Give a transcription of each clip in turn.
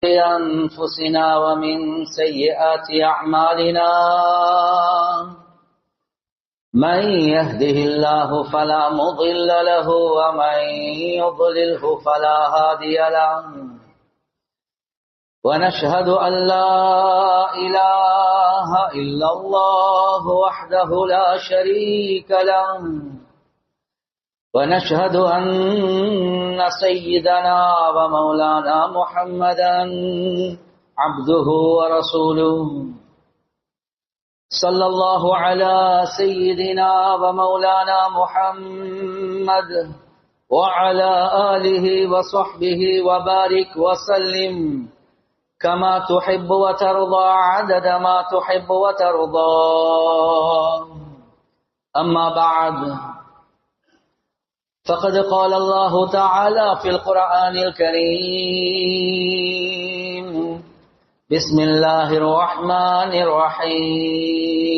أنفسنا ومن سيئات أعمالنا من يهده الله فلا مضل له ومن يضلله فلا هادي له ونشهد أن لا إله إلا الله وحده لا شريك له ونشهد أن سيدنا ومولانا محمدا عبده ورسوله صلى الله على سيدنا ومولانا محمد وعلى آله وصحبه وبارك وسلم كما تحب وترضى عدد ما تحب وترضى. أما بعد، فقد قال الله تعالى في القرآن الكريم: بسم الله الرحمن الرحيم.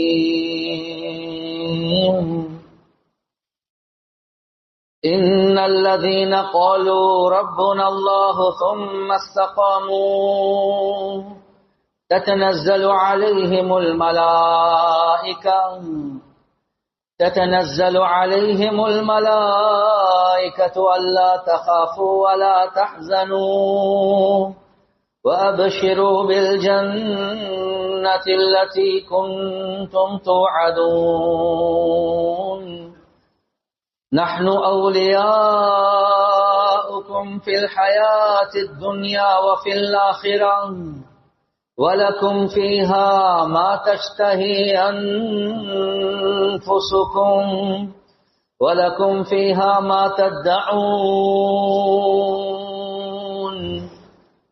إن الذين قالوا ربنا الله ثم استقاموا تتنزل عليهم الملائكة ألا تخافوا ولا تحزنوا وأبشروا بالجنة التي كنتم توعدون نحن أولياؤكم في الحياة الدنيا وفي الآخرة ولكم فيها ما تشتهي أنفسكم ولكم فيها ما تدعون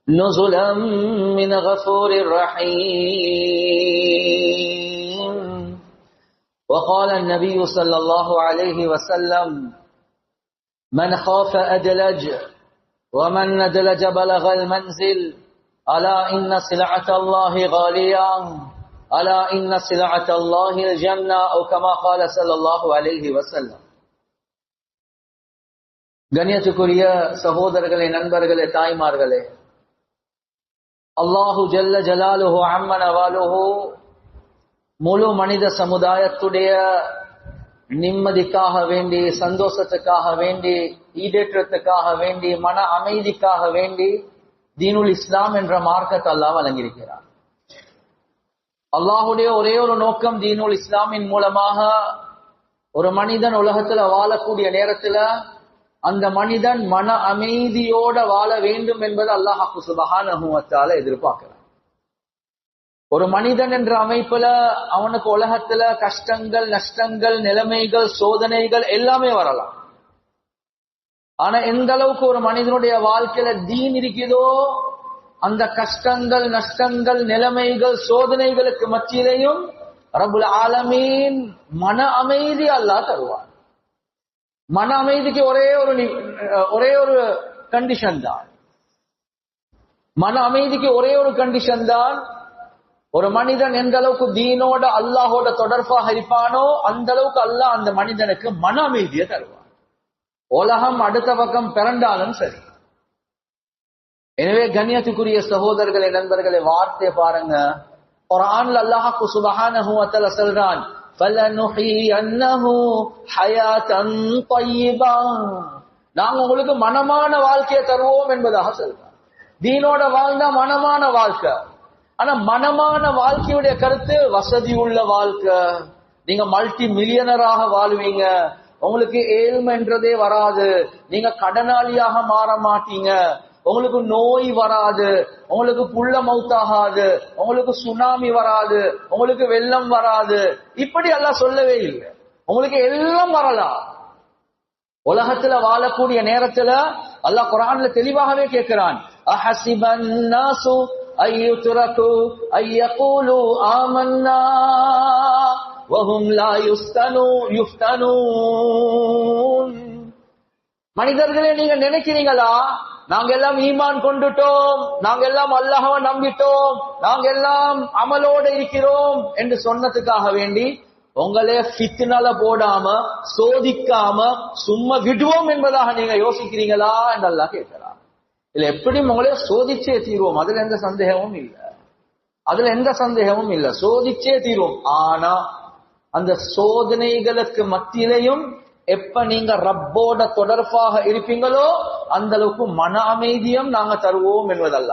نزلا من غفور رحيم. وقال النبي صلى الله عليه وسلم: من خاف أدلج ومن ندلج بلغ المنزل ألا إن سلعة الله غالية ألا إن سلعة الله الجنة أو كما قال صلى الله عليه وسلم. கண்ணியத்துக்குரிய சகோதரர்களே, நண்பர்களே, தாய்மார்களே, அல்லாஹு ஜல்ல ஜலாலுஹு அம்ம நவாலுஹு முழு மனித சமுதாயத்துடைய நிம்மதிக்காக வேண்டி, சந்தோஷத்துக்காக வேண்டி, ஈடேற்றத்துக்காக வேண்டி, மன அமைதிக்காக வேண்டி தீனுல் இஸ்லாம் என்ற மார்க்கத்தை அல்லாஹ் வழங்கியிருக்கிறார். அல்லாஹுடைய ஒரே ஒரு நோக்கம், தீனுல் இஸ்லாமின் மூலமாக ஒரு மனிதன் உலகத்துல வாழக்கூடிய நேரத்துல அந்த மனிதன் மன அமைதியோட வாழ வேண்டும் என்பது அல்லாஹ் சுப்ஹானஹு வ தஆலா எதிர்பார்க்கிறார். ஒரு மனிதன் என்ற அமைப்புல அவனுக்கு உலகத்துல கஷ்டங்கள், நஷ்டங்கள், நிலைமைகள், சோதனைகள் எல்லாமே வரலாம். ஆனா எந்த அளவுக்கு ஒரு மனிதனுடைய வாழ்க்கையில தீன் இருக்குதோ அந்த கஷ்டங்கள், நஷ்டங்கள், நிலைமைகள், சோதனைகளுக்கு மத்தியிலையும் ரப்புல் ஆலமீன் மன அமைதி அல்லாஹ் தருவார். மன அமைதிக்கு ஒரே ஒரு கண்டிஷன் தான். மன அமைதிக்கு ஒரே ஒரு கண்டிஷன் தான். ஒரு மனிதன் எந்த அளவுக்கு தீனோட அல்லாஹோட தொடர்பாக இருப்பானோ அந்த அளவுக்கு அல்லாஹ் அந்த மனிதனுக்கு மன அமைதியை தருவான். உலகம் அடுத்த பக்கம் பிறண்டாலும் சரி. எனவே கண்ணியத்துக்குரிய சகோதரர்களே, நண்பர்களே, வார்த்தை பாருங்க. குர்ஆன்ல அல்லாஹ் சுப்ஹானஹு வ தஆலா சொல்றான்: ஃபலனுஹியன்னஹு ஹயாத்தன் தய்யிபா, நாங்க உங்களுக்கு மனமான வாழ்க்கையை தருவோம் என்பதாக சொல்றான். தீனோட வாழ்ந்தா மனமான வாழ்க்கை. ஆனா மனமான வாழ்க்கையுடைய கருத்து வசதி உள்ள வாழ்க்கை. நீங்க மல்டி மில்லியனராக வாழ்வீங்க, உங்களுக்கு ஏழ்மைன்றதே வராது, நீங்க கடனாளியாக மாற மாட்டீங்க, உங்களுக்கு நோய் வராது, உங்களுக்கு புள்ள மௌத்தாகாது, உங்களுக்கு சுனாமி வராது, உங்களுக்கு வெள்ளம் வராது. இப்படி அல்லாஹ் சொல்லவே இல்லை. உங்களுக்கு எல்லாம் வரலாம். உலகத்துல வாழக்கூடிய நேரத்துல அல்லாஹ் குர்ஆன்ல தெளிவாகவே கேட்கிறான்: அஹஸிபன் நாசு அய்யுத்ரகு அய்யகூலு ஆமன்னா வஹும் லா யுஃப்தனூன். மனிதர்களே, நீங்க நினைக்கிறீங்களா நாங்க எல்லாம் ஈமான் கொண்டுட்டோம், நாங்க எல்லாம் அல்லாஹ்வை நம்பிட்டோம், நாங்க எல்லாம் அமலோட இருக்கிறோம் என்று சொன்னதுக்காக வேண்டி உங்களே ஃபித்னால போடாம சோதிக்காம சும்மா விடுவோம் என்பதாக நீங்க யோசிக்கிறீங்களா என்று அல்லாஹ் கேட்கிறார். இல்ல எப்படி உங்களே சோதிச்சே தீர்வோம், அதுல எந்த சந்தேகமும் இல்ல, சோதிச்சே தீர்வோம். ஆனா அந்த சோதனைகளுக்கு மத்தியிலையும் எப்ப நீங்க ரப்போட தொடர்பாக இருப்பீங்களோ அந்த அளவுக்கு மன அமைதியும் நாங்க தருவோம் என்பதல்ல.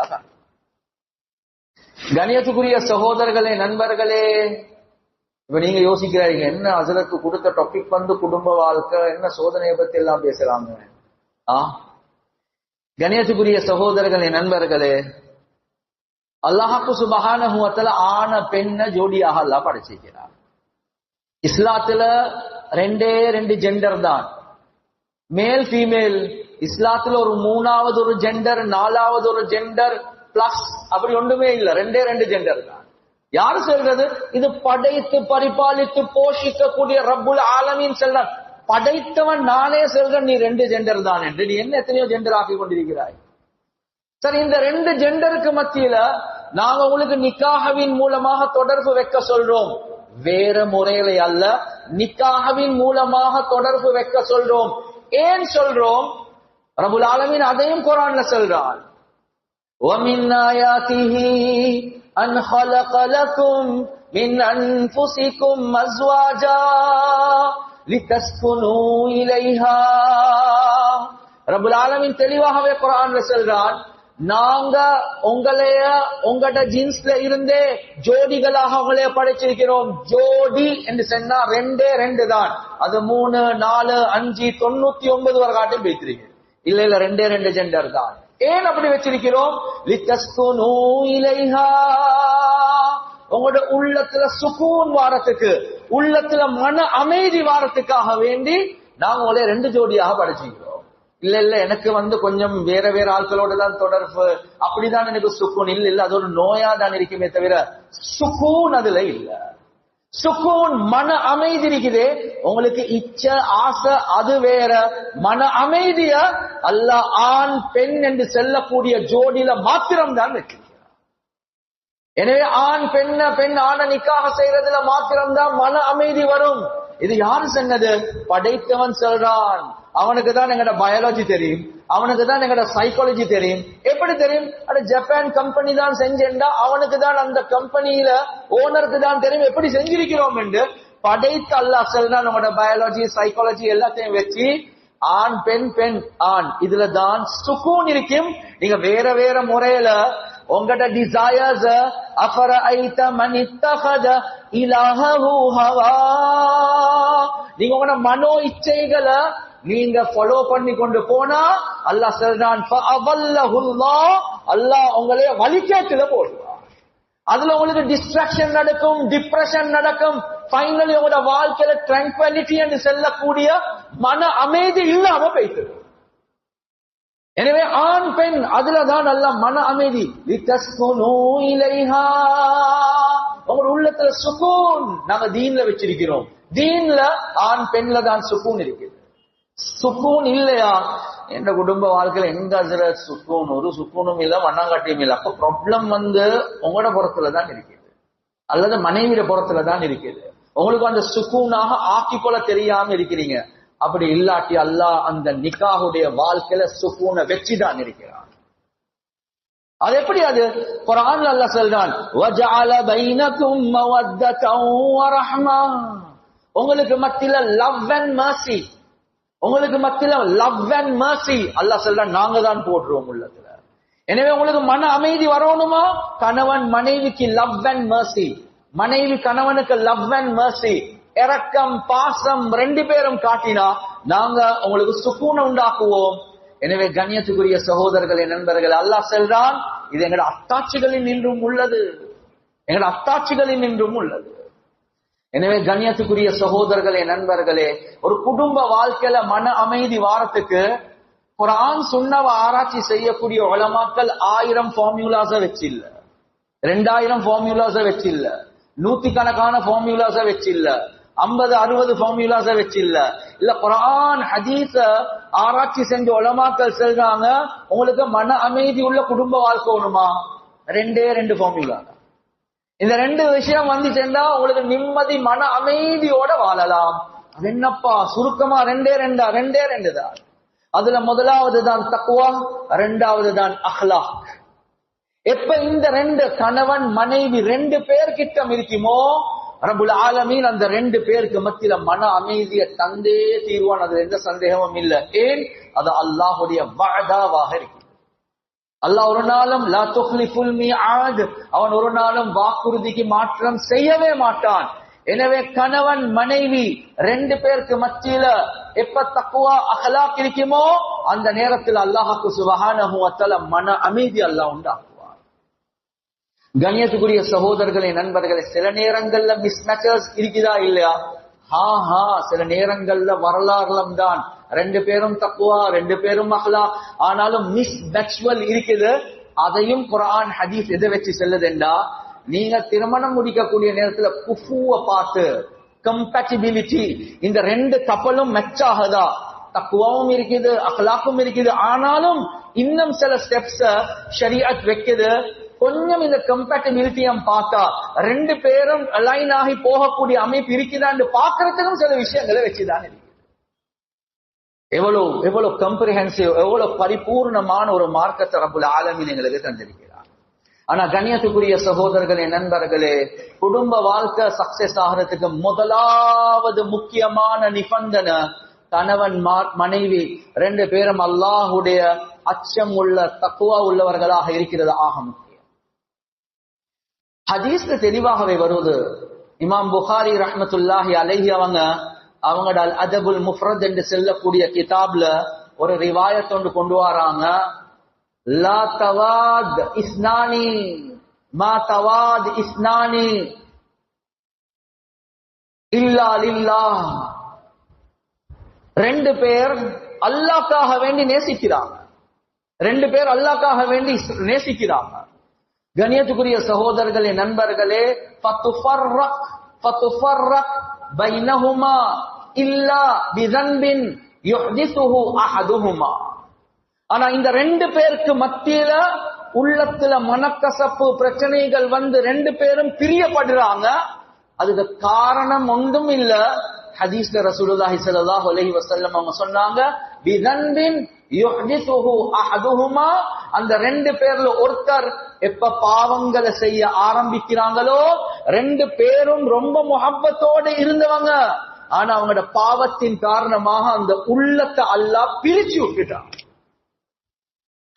கணியத்துக்குரிய சகோதரர்களே, நண்பர்களே, இப்ப நீங்க யோசிக்கிறாங்க என்ன ஹஜ்ரத் கொடுத்த டாபிக் வந்து குடும்ப வாழ்க்கை, என்ன சோதனையை பத்தி எல்லாம் பேசுறாங்க. கணியத்துக்குரிய சகோதரர்களே, நண்பர்களே, அல்லாஹ்வுக்கு சுப்ஹானஹு வ தஆலா ஆன பெண்ண ஜோடியாக அல்லாஹ் படைச்சிருக்கிறார். இஸ்லாத்துல ரெண்டு ஜெண்டர் தான், மேல் ஃபீமேல். இஸ்லாத்துல ஒரு மூணாவது ஒரு ஜெண்டர், நாலாவது ஒரு ஜெண்டர் பிளஸ் அப்படி ஒன்றுமே இல்ல, ரெண்டு ஜெண்டர் தான். யாரு சொல்றது? இது படைத்து பரிபாலித்து போஷிக்கக்கூடிய ரப்புல் ஆலமீன் சொல்றான். படைத்தவன் நானே சொல்றேன் நீ ரெண்டு ஜெண்டர் தான் என்று. நீ என்ன எத்தனையோ ஜெண்டர் ஆக்கி கொண்டிருக்கிறாய். சரி, இந்த ரெண்டு ஜெண்டருக்கு மத்தியில நாங்க உங்களுக்கு நிக்காஹவின் மூலமாக தொடர்பு வைக்க சொல்றோம், வேற முறையில அல்ல, நிக்காஹவின் மூலமாக தொடர்பு வைக்க சொல்றோம். ஏன் சொல்றோம்? ரப்புல் ஆலமீன் அதையும் குர்ஆன்ல சொல்றான். وَمِنْ آيَاتِهِ أَنْ خَلَقَ لَكُمْ مِنْ أَنْفُسِكُمْ أَزْوَاجًا لِتَسْكُنُوا إِلَيْهَا. ரப்புல் ஆலமீன் தெளிவாகவே குர்ஆன்ல சொல்றான், நாங்க உங்களைய உங்களோட ஜீன்ஸ்ல இருந்தே ஜோடிகளாக உங்களைய படைச்சிருக்கிறோம். ஜோடி என்று சொன்னா ரெண்டு தான். அது 3, 4, 5, 99 வரை காட்டும் வைத்திருக்கீங்க. இல்ல ரெண்டு ஜெண்டர் தான். ஏன் அப்படி வச்சிருக்கிறோம்? லிதஸ்குனு இலைஹா, உங்களோட உள்ளத்துல சுகூன் வாரத்துக்கு, உள்ளத்துல மன அமைதி வாரத்துக்காக வேண்டி நாங்க உங்களை ரெண்டு ஜோடியாக படைச்சிக்கிறோம். இல்ல எனக்கு வந்து கொஞ்சம் வேற ஆட்களோட தான் தொடர்பு, அப்படிதான் எனக்கு சுக்கூன். இல்ல அது ஒரு நோயா தான் இருக்குமே தவிர சுக்கூன் அதுல இல்ல. சுக்கூன் மன அமைதி இருக்குதே, உங்களுக்கு இச்ச ஆசை அது வேற. மன அமைதிய அல்லாஹ் ஆண் பெண் என்று செல்லக்கூடிய ஜோடியில மாத்திரம் தான் வச்சிருக்கிறார். எனவே ஆண் பெண் ஆண நிக்காக செய்யறதுல மாத்திரம்தான் மன அமைதி வரும். இது யாரு சொன்னது? படைத்தவன் சொல்றான். அவனுக்கு தான் எங்கட பயாலஜி தெரியும், அவனுக்கு தான் எங்கட சைக்காலஜி தெரியும். எப்படி தெரியும்? அது ஜப்பான் கம்பெனி தான் செஞ்சேன்டா, அவனுக்கு தான் அந்த கம்பெனியில ஓனருக்கு தான் தெரியும் எப்படி செஞ்சிருக்கிறோம் என்று. படைத்த அல்லாஹ் சொல்றான், உங்களோட பயாலஜி சைக்காலஜி எல்லாத்தையும் வச்சு ஆண் பெண் ஆண், இதுல தான் சுக்கூன் இருக்கும். நீங்க வேற முறையில உங்களோட டிசையர்ஸ் அஃபரஐத மன் இத்தஹத இலாஹஹு ஹவா, நீங்க உங்களோட மனோ இச்சைகளை நீங்க ஃபாலோ பண்ணி கொண்டு போனா அல்லாஹ் சொல்றான் ஃபஅவல்லஹுல்லாஹ், அல்லாஹ் உங்களை வழிகேட்டுல போடுவார். அதுல உங்களுக்கு டிஸ்ட்ராக்ஷன் நடக்கும், டிப்ரெஷன் நடக்கும். ஃபைனலி உங்களோட வாழ்க்கையில ட்ராங்குவாலிட்டி என்று சொல்லக்கூடிய மன அமைதி இல்லாம போயிட்டு. எனவே ஆண் பெண் அதுலதான் நல்ல மன அமைதி. லிதஸ்குனு இலைஹா, உங்க உள்ளத்துல சுகூன் நாங்க தீன்ல வச்சிருக்கிறோம். தீன்ல ஆண் பெண்ல தான் சுகூன் இருக்குது. சுக்கூன் இல்லையா என்ற குடும்ப வாழ்க்கையில எங்க அதுல சுக்கூன், ஒரு சுக்கூனும் இல்ல, மண்ணாங்காட்டியும் இல்ல. அப்ப ப்ராப்ளம் வந்து உங்களோட புறத்துலதான் இருக்குது, அல்லது மனைவியோட புறத்துலதான் இருக்குது. உங்களுக்கு அந்த சுக்கூனாக ஆக்கிக்கொள்ள தெரியாம இருக்கிறீங்க. அப்படி இல்லாட்டி அல்லாஹ் அந்த நிக்காஹுடைய வாழ்க்கையில சுக்கூனை வச்சுதான் இருக்கிறான். அது எப்படி? அது குர்ஆன்ல அல்லாஹ் சொல்றான், வஜஅல பைனகும் மவத்தன் வரஹ்மா, உங்களுக்கு மத்தியில லவ் அண்ட் மர்சி, உங்களுக்கு மத்தியில லவ் அண்ட் மர்சி அல்லாஹ் சொல்றான் நாங்க தான் போடுறோம் உள்ளத்துல. எனவே உங்களுக்கு மன அமைதி வரணுமா? கணவன் மனைவிக்கு லவ் அண்ட் மர்சி, மனைவி கணவனுக்கு லவ் அண்ட் மர்சி, இரக்கம் பாசம் ரெண்டு பேரும் காட்டினா நாங்க உங்களுக்கு சுக்கூனை உண்டாக்குவோம். எனவே கண்ணியத்துக்குரிய சகோதரர்களே, நண்பர்கள், அல்லாஹ் சொல்றான் இது எங்கட அத்தாட்சிகளில் நின்றும் உள்ளது, எங்கட அத்தாட்சிகளில் நின்றும் உள்ளது. எனவே கண்ணியத்துக்குரிய சகோதரர்களே, நண்பர்களே, ஒரு குடும்ப வாழ்க்கையில மன அமைதி வாரத்துக்கு குர்ஆன் சுன்னவ ஆராய்ச்சி செய்யக்கூடிய உலமாக்கள் 1000 ஃபார்முலாஸ வச்சு இல்ல, 2000 ஃபார்முலாஸ வச்சு இல்ல, 100 கணக்கான ஃபார்முலாஸ வச்சு இல்ல, 50 60 ஃபார்முலாஸ வச்சு இல்ல. இல்ல, குர்ஆன் ஹதீஸ ஆராய்ச்சி செஞ்ச உலமாக்கள் சொல்றாங்க உங்களுக்கு மன அமைதி உள்ள குடும்ப வாழ்க்கை வேணுமா? 2 ஃபார்முலா. இந்த 2 விஷயம் வந்து சேர்ந்தா உங்களுக்கு நிம்மதி மன அமைதியோட வாழலாம். அது என்னப்பா சுருக்கமா 2 தான். அதுல முதலாவது தான் தக்வா, இரண்டாவது தான் அஹ்லாக். எப்ப இந்த ரெண்டு கணவன் மனைவி ரெண்டு பேர்கிட்ட இருக்குமோ ரப்புல் ஆலமீன் அந்த ரெண்டு பேருக்கு மத்தியில மன அமைதியை தந்தே தீர்வான். அது எந்த சந்தேகமும் இல்லை. ஏன்? அது அல்லாஹுடைய வஅதாவாக இருக்கு. அல்லாஹ் ஒரு நாளும் லா துக்லிஃபுல் மிஆத், அவன் ஒரு நாளும் வாக்குறுதிக்கு மாற்றம் செய்யவே மாட்டான். எனவே கணவன் மனைவி ரெண்டு பேருக்கு மத்தியில எப்ப தக்வா அஹ்லாக் இருக்குமோ அந்த நேரத்தில் அல்லாஹ்வுக்கு சுப்ஹானஹு வ தஆலா மன அமைதி அல்லாஹ் உண்டாக்குவான். கண்ணியத்துக்குரிய சகோதரர்களே, நண்பர்களே, சில நேரங்கள்ல மிஸ்மேச்சஸ் இருக்குதா இல்லையா? சில நேரங்கள்ல வரலாறுலம் தான் ரெண்டு பேரும் தக்வா, ரெண்டு பேரும் அஹ்லாக், ஆனாலும் மிஸ் மேட்சுவல் இருக்குது. அதையும் குர்ஆன் ஹதீஸ் எதை வச்சு செல்லுதுண்டா, நீங்க திருமணம் முடிக்கக்கூடிய நேரத்துல குஃபுவை பார்த்து கம்பேட்டிபிலிட்டி, இந்த ரெண்டு கப்பலும் மெச் ஆகுதா, தக்வாவும் இருக்குது அஹ்லாக்கும் இருக்குது, ஆனாலும் இன்னும் சில ஸ்டெப்ஸ் ஷரீஅத் வைக்குது. கொஞ்சம் இந்த கம்பேட்டிபிலிட்டியும் பார்த்தா ரெண்டு பேரும் அலைன் ஆகி போகக்கூடிய அமைப்பு இருக்குதான்னு பாக்குறதுக்கும் சில விஷயங்களை வச்சுதான் இருக்கு. எவ்வளவு கம்ப்ரிஹென்சிவ், எவ்வளவு பரிபூர்ணமான ஒரு மார்க்கத்தை ரப்புல் ஆலமீன் எங்களுக்கு தந்திருக்கிறார். ஆனா கண்ணியத்துக்குரிய சகோதரர்களே, நண்பர்களே, குடும்ப வாழ்க்கை சக்சஸ் ஆகிறதுக்கு முதலாவது முக்கியமான நிபந்தனை கணவன் மனைவி ரெண்டு பேரும் அல்லாஹுடைய அச்சம் உள்ள தக்வா உள்ளவர்களாக இருக்கிறது ஆக முக்கியம். ஹதீஸ்ல தெளிவாகவே வருவது. இமாம் புகாரி ரஹ்மத்துல்லாஹி அலைஹி அவங்களோட அல் அதபுல் முஃப்ரத் என்று செல்லக்கூடிய கிதாப்ல ஒரு ரிவாயத் ஒன்று கொண்டு வராங்க. லா தவாத் இஸ்னானி மா தவாத் இஸ்னானி இல்லா லில்லாஹ். ரெண்டு பேர் அல்லாஹ்க்காக வேண்டி நேசிக்கிறாங்க, ரெண்டு பேர் அல்லாஹ்க்காக வேண்டி நேசிக்கிறாங்க. கண்ணியத்துக்குரிய சகோதரர்களே, நண்பர்களே, ஃபதுஃபர்ரக் பைனஹுமா இல்லா பிதன்பின் யுஹ்திஸுஹு அஹதுஹுமா. ஆனா இந்த ரெண்டு பேருக்கு மத்தியில உள்ளத்துல மனக்கசப்பு பிரச்சனைகள் வந்து ரெண்டு பேரும் பிரியப்படுறாங்க. அதுக்கு காரணம் ஒன்றும் இல்ல. ஹதீஸ்ல ரசூலுல்லாஹி ஸல்லல்லாஹு அலைஹி வஸல்லம் அவங்க சொன்னாங்க, பிதன்பின் யுஹ்திஸுஹு அஹதுஹுமா. அந்த ரெண்டு பேர்ல ஒருத்தர் எப்ப பாவங்களை செய்ய ஆரம்பிக்கிறாங்களோ ரெண்டு பேரும் ரொம்ப முஹப்பத்தோட இருந்தவங்க, ஆனா அவங்களோட பாவத்தின் காரணமாக அந்த உள்ளத்தை அல்லாஹ் பிரிச்சு விட்டுட்டான்.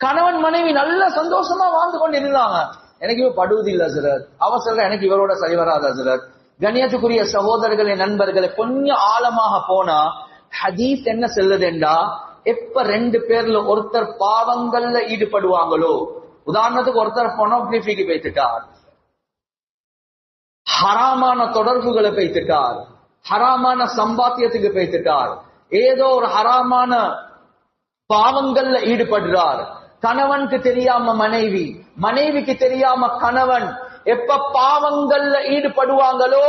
கணவன் மனைவி நல்ல சந்தோஷமா வாழ்ந்து கொண்டு இருந்தாங்க. எனக்கு இவ படுவதில்லை ஹஜ்ரத், அவசரம் எனக்கு இவரோட சரி வராது ஹஜ்ரத். கண்ணியத்துக்குரிய சகோதரர்களே, நண்பர்களே, கொஞ்சம் ஆழமாக போனா ஹதீஸ் என்ன சொல்லுதுண்டா, எப்ப ரெண்டு பேர்ல ஒருத்தர் பாவங்கள்ல ஈடுபடுவாங்களோ, உதாரணத்துக்கு ஒருத்தர் பொனோகிராஃபிக்கு போய்த்துட்டார், ஹராமான தொடர்புகளை போய்த்துட்டார், ஹராமான சம்பாத்தியத்துக்கு போய்த்துட்டார், ஏதோ ஒரு ஹராமான பாவங்கள்ல ஈடுபடுறார். கணவனுக்கு தெரியாம மனைவி, மனைவிக்கு தெரியாம கணவன் எப்ப பாவங்கள்ல ஈடுபடுவாங்களோ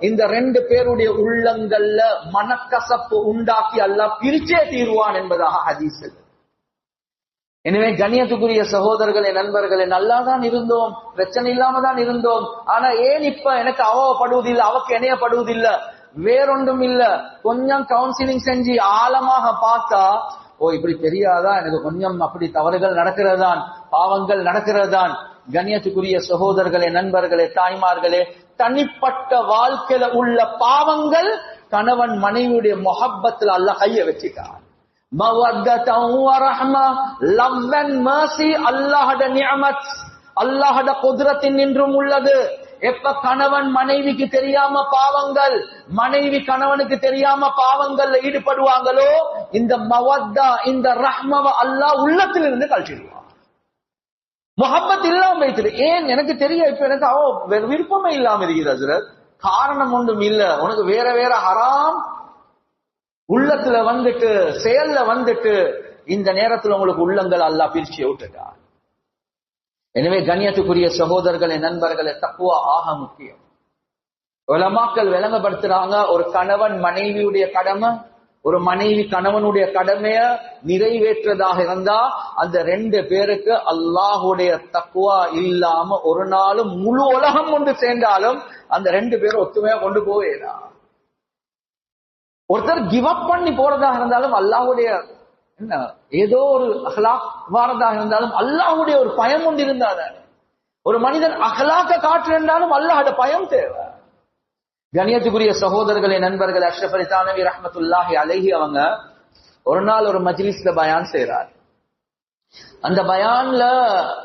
இந்த ரெண்டு பேருடைய உள்ளங்கள்ல மனக்கசப்பு உண்டாக்கி அல்லாஹ் பிரிச்சே தீர்வான் என்பதாக ஹதீஸ். எனவே கண்ணியத்துக்குரிய சகோதரர்களே, நண்பர்களே, நல்லா தான் இருந்தோம், பிரச்சனை இல்லாம தான் இருந்தோம். ஆனா ஏன் இப்ப எனக்கு அவப்படுவதில்லை, அவக்கு என்னையப்படுவதில்லை, வேறொன்றும் இல்ல. கொஞ்சம் கவுன்சிலிங் செஞ்சு ஆழமாக பார்த்தா, ஓ இப்படி தெரியாதா, எனக்கு கொஞ்சம் அப்படி தவறுகள் நடக்கிறதான், பாவங்கள் நடக்கிறதான். கண்ணியத்துக்குரிய சகோதரர்களே, நண்பர்களே, தாய்மார்களே, தனிப்பட்ட வாழ்க்கையில உள்ள பாவங்கள் கணவன் மனைவியுடைய முஹப்பத்தில் அல்லாஹ் கைய வச்சுட்டான். மவத்தன் வ ரஹ்மா, லவ் அண்ட் மர்சி, அல்லாஹ்வுடைய நிஅமத், அல்லாஹ்வுடைய குத்ரத்தின் நின்றும் உள்ளது. எப்ப கணவன் மனைவிக்கு தெரியாம பாவங்கள், மனைவி கணவனுக்கு தெரியாம பாவங்கள்ல ஈடுபடுவாங்களோ இந்த மவத்தா, இந்த ரஹ்மாவை அல்லாஹ் உள்ளத்திலிருந்து கழட்டிடுவான். முஹப்பத் இல்லாம வைத்திரு. ஏன் எனக்கு தெரிய, இப்ப எனக்கு விருப்பமே இல்லாம இருக்கிறது. காரணம் ஒன்றும் இல்ல, உனக்கு வேற வேற ஹராம் உள்ளத்துல வந்துட்டு செயல்ல வந்துட்டு இந்த நேரத்துல உங்களுக்கு உள்ளங்கள் அல்லாஹ் பிரிச்சு விட்டுட்டார். எனவே கண்ணியத்துக்குரிய சகோதரர்களே, நண்பர்களே, தக்வா ஆக முக்கியம். உலமாக்கள் விளங்கப்படுத்துறாங்க, ஒரு கணவன் மனைவியுடைய கடமை, ஒரு மனைவி கணவனுடைய கடமைய நிறைவேற்றதாக இருந்தா அந்த ரெண்டு பேருக்கு அல்லாஹுடைய தக்வா இல்லாம ஒரு நாளும் முழு உலகம் கொண்டு சேர்ந்தாலும் அந்த ரெண்டு பேரும் ஒத்துமையா கொண்டு போவேதான். ஒருத்தர் கிவ் அப் பண்ணி போறதாக இருந்தாலும் அல்லாஹுடைய என்ன ஏதோ ஒரு அஹ்லாக் வாரதாக இருந்தாலும் அல்லாஹ்வுடைய ஒரு பயம் ஒன்று இருந்தால் ஒரு மனிதன் அஹ்லாக்க காற்றுன்றாலும் அல்லாஹ்வுடைய பயம் தேவை. கண்ணியத்துக்குரிய சகோதரர்களே, நண்பர்களே, அஷ்ரஃப் அலி தானவி ரஹ்மத்துல்லாஹி அலைஹி அவங்க ஒரு நாள் ஒரு மஜ்லிஸ்ல பயான் செய்றார். அந்த பயான்ல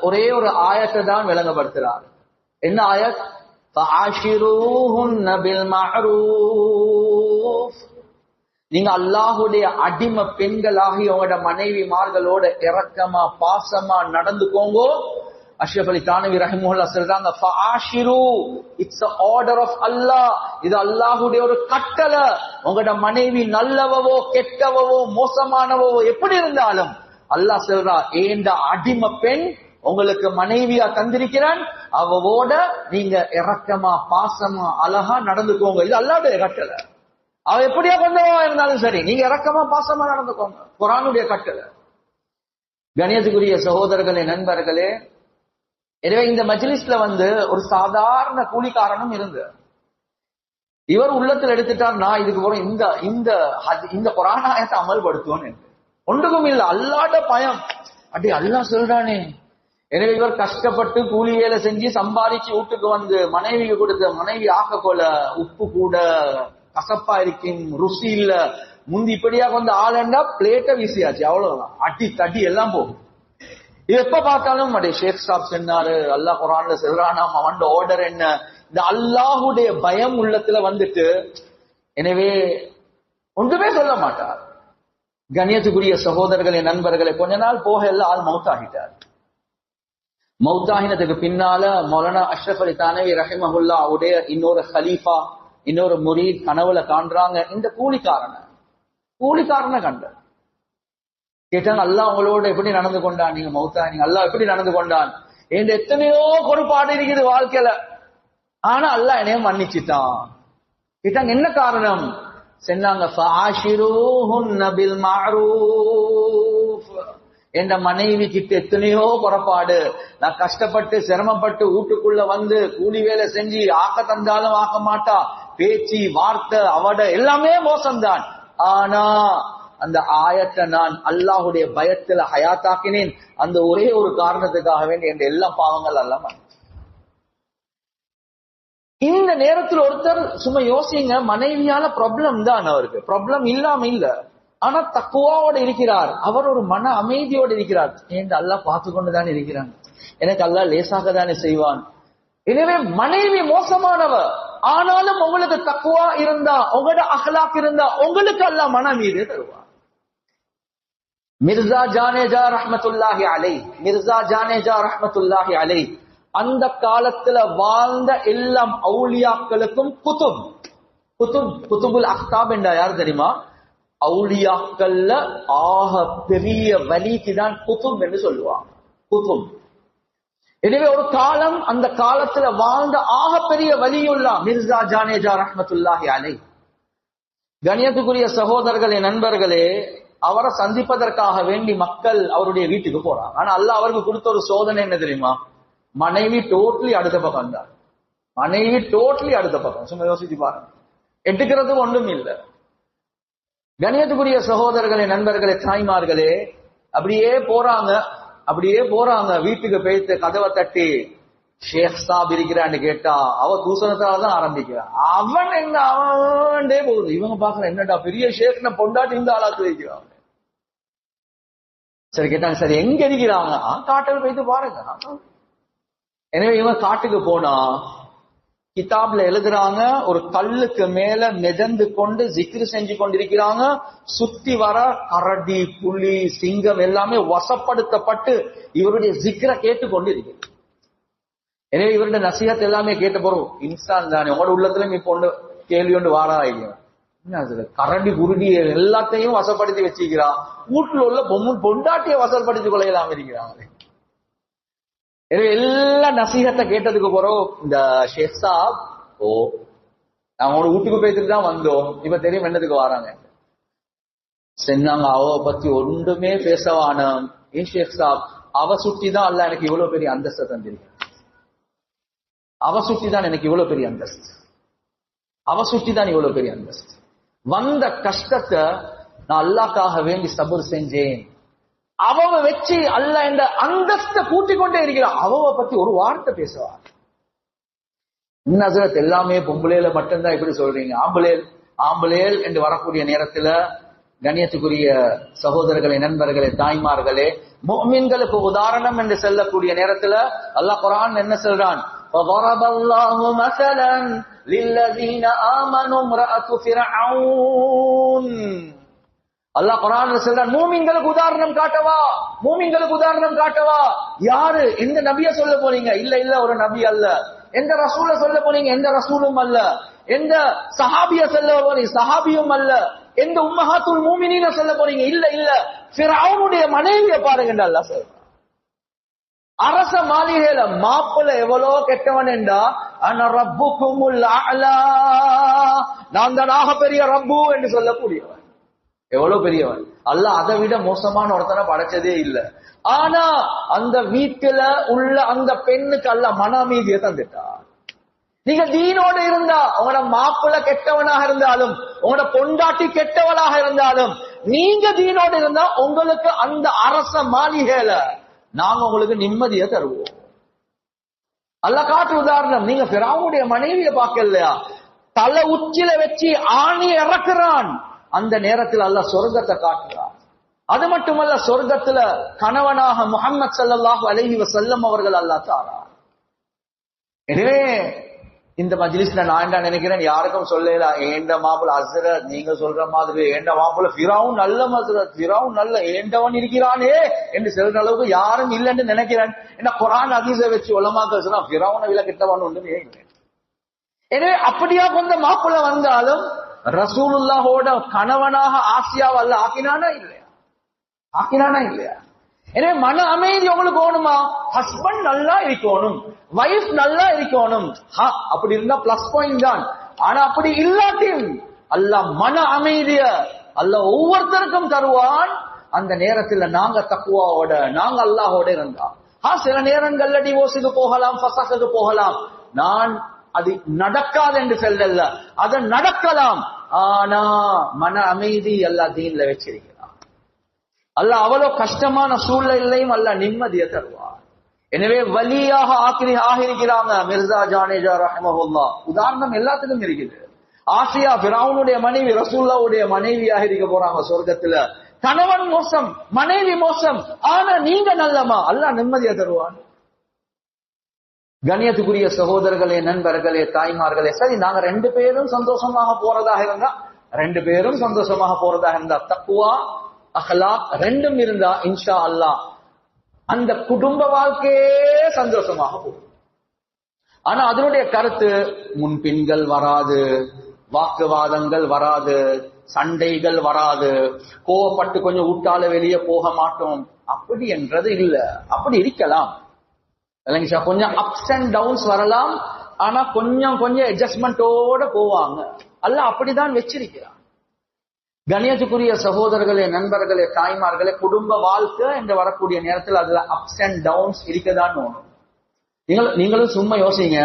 ஒரே ஒரு ஆயத்தை தான் விளங்கப்படுத்துறார். என்ன ஆயத்? ஃபஆஷிரூஹுன்ன பில் மஅரூஃப். நீங்க அல்லாஹ்வுடைய அடிமை பெண்களாகி உங்களோட மனைவிமார்களோட இரக்கமா பாசமா நடந்துக்கோங்க. அஷ்ரஃப் அலி தானவி ரஹிமஹுல்லாஹ் சொல்றாங்க, ஃபஆஷிரு, it's a order of Allah. இது அல்லாஹ்வுடைய ஒரு கட்டளை. உங்களோட மனைவி நல்லவவோ கெட்டவவோ மோசமானவோ எப்படி இருந்தாலும் அல்லாஹ் சொல்றா, ஏண்ட அடிமை பெண் உங்களுக்கு மனைவியா தந்திருக்கிறான், அவவோட நீங்க இரக்கமா பாசமா அழகா நடந்துக்கோங்க. இது அல்லாஹ்வுடைய கட்டளை. அவ எப்படியா கொண்டவா இருந்தாலும் சரி, நீங்க இரக்கமா பாசமா நடந்துக்கோங்க. குர்ஆனுடைய கட்டளை. கண்ணியத்துக்குரிய சகோதரர்களே, நண்பர்களே, எனவே இந்த மஜ்லிஸ்ல ஒரு சாதாரண கூலிக்காரனும் இருந்து இவர் உள்ளத்தில் எடுத்துட்டார், நான் இதுக்கு போறோம் இந்த குர்ஆன் ஆயத்தை அமல்படுத்துவோம். ஒன்றுக்கும் இல்ல, அல்லாஹ்வுடைய பயம். அப்படி அல்லாஹ் சொல்றானே. எனவே இவர் கஷ்டப்பட்டு கூலி வேலை செஞ்சு சம்பாதிச்சு வீட்டுக்கு மனைவிக்கு கொடுத்த மனைவி ஆக்கக்கொள்ள உப்பு கூட கசப்பா இருக்கும், ருசி இல்ல. முந்தி இப்படியா ஆளண்டா பிளேட்டை வீசியாச்சு, அவ்வளவுதான். அடி தடி எல்லாம் போகும். இது எப்ப பார்த்தாலும் அடே ஷேக் சாப் சொன்னாரு, அல்லாஹ் குர்ஆன்ல சொல்றானாம், அவன் ஆர்டர் என்ன. இந்த அல்லாஹ்வுடைய பயம் உள்ளத்துல எனவே ஒன்றுமே சொல்ல மாட்டார். கண்ணியத்துக்குரிய சகோதரர்களே, நண்பர்களே, கொஞ்ச நாள் போக எல்லாம் ஆள் மௌத்தாகிட்டார். மௌத்தாகினதுக்கு பின்னால மௌலானா அஷ்ரஃப் அலி தானவி ரஹிமஹுல்லாஹ் உடைய இன்னொரு ஹலீஃபா, இன்னொரு முரீத் கனவுல காண்றாங்க இந்த கூலிக்காரனை கண்ட. கேட்டாங்க, அல்லாஹ் உங்களோட எப்படி நடந்து கொண்டான், நீங்க மௌத்தானீங்க, அல்லாஹ் எப்படி நடந்து கொண்டான்? என் எத்தனையோ பொறுப்பாடு இருக்குது வாழ்க்கையில, ஆனா அல்லாஹ் என்னைய மன்னிச்சிட்டான். கேட்டாங்க, என்ன காரணம்? சொன்னாங்க, ஃபஆஷிரூஹுன்ன பில் மஅரூஃப். என் மனைவி கிட்ட எத்தனையோ பொறுப்பாடு, நான் கஷ்டப்பட்டு சிரமப்பட்டு வீட்டுக்குள்ள கூலி வேலை செஞ்சு ஆக்க தந்தாலும் ஆக்க மாட்டா, பேச்சு வார்த்தை அவட எல்லாமே மோசம்தான். ஆனா அந்த ஆயத்தை நான் அல்லாஹ்வுடைய பயத்துல ஹயாத்தாக்கினேன். அந்த ஒரே ஒரு காரணத்துக்காக வேண்டி என் எல்லா பாவங்கள் எல்லாம். இந்த நேரத்தில் ஒருத்தர் சும்மா யோசிங்க, மனைவியால ப்ராப்ளம் தான், அவருக்கு ப்ராப்ளம் இல்லாம இல்ல, ஆனா தக்குவாவோட இருக்கிறார், அவர் ஒரு மன அமைதியோடு இருக்கிறார். ஏன் அல்லாஹ் பார்த்து கொண்டுதான் இருக்கிறான், எனக்கு அல்லாஹ் லேசாக தானே செய்வான். எனவே மனைவி மோசமானவர், ஆனாலும் உங்களுக்கு தக்குவா இருந்தா, உங்களோட அஹ்லாக் இருந்தா, உங்களுக்கு அல்லாஹ் மன அமைதியை தருவார். மிர்சா ஜானேஜா ரஹ்மத்துல்லாஹி அலைஹி அந்த காலத்துல வாழ்ந்த எல்லாம் அவுலியாக்களுக்கும் குதுபுல் அக்தாப் என்றா யார் தெரியுமா? அவுலியாக்கள்ல ஆக பெரிய வலிக்குதான் குதுப் என்று சொல்லுவாங்க. குதுப். எனவே ஒரு காலம், அந்த காலத்துல வாழ்ந்த ஆக பெரிய வலியுல்லா மிர்சா ஜானேஜா ரஹ்மத்துல்லாஹி அலைஹி. கண்ணியத்துக்குரிய சகோதரர்களே, நண்பர்களே, அவரை சந்திப்பதற்காக வேண்டி மக்கள் அவருடைய வீட்டுக்கு போறாங்க. ஆனா அல்லாஹ் அவருக்கு கொடுத்த ஒரு சோதனை என்ன தெரியுமா? மனைவி டோட்டலி அடுத்த பக்கம் தான். சும்மா யோசிச்சு பாருங்க, எடுக்கிறது ஒன்றும் இல்லை. கண்ணியத்துக்குரிய சகோதரர்களே, நண்பர்களே, தாய்மார்களே, அப்படியே போறாங்க வீட்டுக்கு போயிட்டு கதவை தட்டி, ஷேக் சாப் இருக்கிறான்னு கேட்டா அவ தூசணத்தாலதான் ஆரம்பிக்கிறான். அவன் என்ன அவன்டே போகுது. இவங்க பாக்குற, என்னடா பெரிய ஷேக்ன பொண்டாட்டி இந்த ஆளாத்து வைக்கிறாங்க. சரி கேட்டாங்க, சரி எங்க இருக்கிறாங்க? காட்டுக்கு போயிட்டு பாருங்க. எனவே இவங்க காட்டுக்கு போனா கிதாப்ல எழுதுறாங்க, ஒரு கல்லுக்கு மேல மிதந்து கொண்டு ஜிக்ரு செஞ்சு கொண்டிருக்கிறாங்க. சுத்தி வர கரடி, புலி, சிங்கம் எல்லாமே வசப்படுத்தப்பட்டு இவருடைய ஜிக்ரை கேட்டு கொண்டு இருக்கு. எனவே இவருடைய நசீஹத் எல்லாமே கேட்ட போறோம். இன்சான் தானே, உங்களோட உள்ளத்துல இப்ப ஒண்ணு கேள்வி ஒன்று வாராங்க. கரடி குருடி எல்லாத்தையும் வசப்படுத்தி வச்சுக்கிறான், வீட்டுல உள்ள பொண்டாட்டியை வசப்படுத்தி கொள்ளையலாம் இருக்கிறாங்க. எனவே எல்லா நசீகத்தை கேட்டதுக்கு போறோம். இந்த ஷேக் சாப், நாங்க வீட்டுக்கு போயிட்டு தான் வந்தோம், இப்ப தெரியும் என்னதுக்கு வராங்க. சொன்னாங்க, அவ பத்தி ஒன்றுமே பேசவான. ஏன் ஷேக் சாப், அவ சுட்டி தான் அல்ல எனக்கு இவ்வளவு பெரிய அந்தஸ்தை தந்திருக்க. அவ சுட்டி தான் எனக்கு இவ்வளவு பெரிய அந்தஸ்து. வந்த கஷ்டத்தை நான் அல்லாஹ்க்காக வேண்டி சபர் செஞ்சேன். அவ வச்சு அல்ல இந்த அந்தஸ்த கூட்டிக் கொண்டே இருக்கிறான். அவ பத்தி ஒரு வார்த்தை பேசுவார். இன்னும் எல்லாமே பொம்பளையில மட்டும்தான் இப்படி சொல்றீங்க. ஆம்பளேல் என்று வரக்கூடிய நேரத்துல கண்ணியத்துக்குரிய சகோதரர்களே, நண்பர்களே, தாய்மார்களே, முஃமின்களுக்கு உதாரணம் என்று சொல்லக்கூடிய நேரத்துல அல்லாஹ் குர்ஆன் என்ன சொல்றான்? ஃபதரபல்லாஹு மஸலன் லில்லதீன ஆமனு இம்ரஅத்து ஃபிர்அவுன். அல்லாஹ் குர்ஆன்ல சொல்றான், மூமின்களுக்கு உதாரணம் காட்டவா, மூமின்களுக்கு உதாரணம் காட்டவா. யாரு? எந்த நபிய சொல்ல போறீங்க? இல்ல ஒரு நபி அல்ல. எந்த ரசூல சொல்ல போறீங்க? எந்த ரசூலும் அல்ல. எந்த சஹாபிய சொல்ல போறீங்க? சஹாபியும் அல்ல. எந்த உம்மஹாத்துல் மூமினீன சொல்ல போறீங்க? இல்ல ஃபிர்அவுனுடைய மனைவியை பாருங்க அல்லாஹ் சொல்றான். அரச மாளிகையில மாப்பிள்ள எவ்வளவு கெட்டவன் என்றா, அன ரப்புகுமுல் அலா, நான் தான் ஆக பெரிய ரப்பு என்று சொல்லக்கூடியவன். எவ்வளவு பெரியவன். அல்லாஹ் அதை விட மோசமான ஒருத்தனை படைச்சதே இல்ல. ஆனா அந்த வீட்டுல உள்ள அந்த பெண்ணுக்கு அல்லாஹ் மன அமைதியை தந்துட்டான். நீங்க தீனோடு இருந்தா, உங்களோட மாப்பிள்ள கெட்டவனாக இருந்தாலும், உங்களோட பொண்டாட்டி கெட்டவளாக இருந்தாலும், நீங்க தீனோடு இருந்தா உங்களுக்கு அந்த அரச மாளிகையில நாங்க உங்களுக்கு நிம்மதியை தருவோம். அல்லாஹ் காட்டு உதாரணம். நீங்க ஃபிரௌனுடைய மனைவியை பார்க்கலையா? தலை உச்சில வச்சு ஆணி இறக்குறான். அந்த நேரத்தில் அல்லாஹ் சொர்க்கத்தை காட்டுறான். அது மட்டுமல்ல, சொர்க்கத்துல கணவனாக முஹம்மது ஸல்லல்லாஹு அலைஹி வஸல்லம் அவர்கள் அல்லாஹ் தாரான். எனவே இந்த மஜ்லிஸ்ல நான் என்ன நினைக்கிறேன், யாருக்கும் சொல்லல ஏண்ட மாப்பிள்ள ஹஸ்ரத் நீங்க சொல்ற மாதிரி ஏண்ட மாப்பிள்ள ஃபிரௌன் நல்ல ஹஸ்ரத், ஃபிரௌன் நல்ல ஏண்டவன் இருக்கிறானே என்று சொல்ற அளவுக்கு யாரும் இல்லைன்னு நினைக்கிறேன். என்ன குர்ஆன் ஹதீஸை வச்சு உலமாக்கள் சொன்னா ஃபிரௌனை வில கிட்டவன் உண்டு. எனவே அப்படியா கொஞ்சம் மாப்பிள்ள வந்தாலும் ரசூலுல்லாஹோட கணவனாக ஆசியாவை அல்ல ஆக்கினானா இல்லையா? எனவே மன அமைதி உங்களுக்கு வேணுமா? ஹஸ்பண்ட் நல்லா இருக்கணும், வைஃப் நல்லா இருக்கணும். அப்படி இருந்தா பிளஸ் பாயிண்ட் தான். ஆனா அப்படி இல்லாட்டியும் அல்லாஹ் மன அமைதிய அல்லாஹ் ஒவ்வொருத்தருக்கும் தருவான். அந்த நேரத்துல நாங்க தக்வாவோட, நாங்க அல்லாஹோட இருந்தா சில நேரங்கள்ல டிவோர்ஸுக்கு போகலாம், ஃபஸாஹுக்கு போகலாம். நான் அது நடக்காது என்று சொல்லல, அது நடக்கலாம். ஆனா மன அமைதி அல்லாஹ் தீன்ல வச்சிருக்கிறான். அல்லாஹ் அவ்வளவு கஷ்டமான சூழ்நிலையும் அல்லாஹ் நிம்மதியை தருவார். எனவே வலியாக ஆகிருக்கிறாங்க மிர்சா ஜானேஜா ரஹ்மஹுல்லாஹ். உதாரணம் எல்லாத்துக்கும் இருக்குது. ஆசியா ஃபிரௌனுடைய மனைவி ரசூலுல்லாஹ்வுடைய மனைவியாக இருக்க போறாங்க சொர்க்கத்துல. கணவன் மோசம், மனைவி மோசம், ஆனா நீங்க நல்லமா, அல்லாஹ் நிம்மதியை தருவான். கண்ணியத்துக்குரிய சகோதரர்களே, நண்பர்களே, தாய்மார்களே, சரி நாங்க ரெண்டு பேரும் சந்தோஷமாக போறதாக இருந்தா தக்வா அஹ்லாக் ரெண்டும் இருந்தா இன்ஷா அல்லாஹ் அந்த குடும்ப வாழ்க்கையே சந்தோஷமாக போகும். ஆனா அதனுடைய கருத்து முன்பின்கள் வராது, வாக்குவாதங்கள் வராது, சண்டைகள் வராது, கோவப்பட்டு கொஞ்சம் ஊட்டால வெளியே போக மாட்டோம் அப்படி என்றது இல்ல. அப்படி இருக்கலாம், கொஞ்சம் அப்ஸ் அண்ட் டவுன்ஸ் வரலாம். ஆனா கொஞ்சம் அட்ஜஸ்ட்மெண்டோட போவாங்க. அல்லாஹ் அப்படிதான் வச்சிருக்கிறான். கண்ணியத்துக்குரிய சகோதரர்களே, நண்பர்களே, தாய்மார்களே, குடும்ப வாழ்க்கை என்று வரக்கூடிய நேரத்தில் அதுல அப்ஸ் அண்ட் டவுன்ஸ் இருக்கதான் வேணும். நீங்களும் சும்மா யோசிங்க.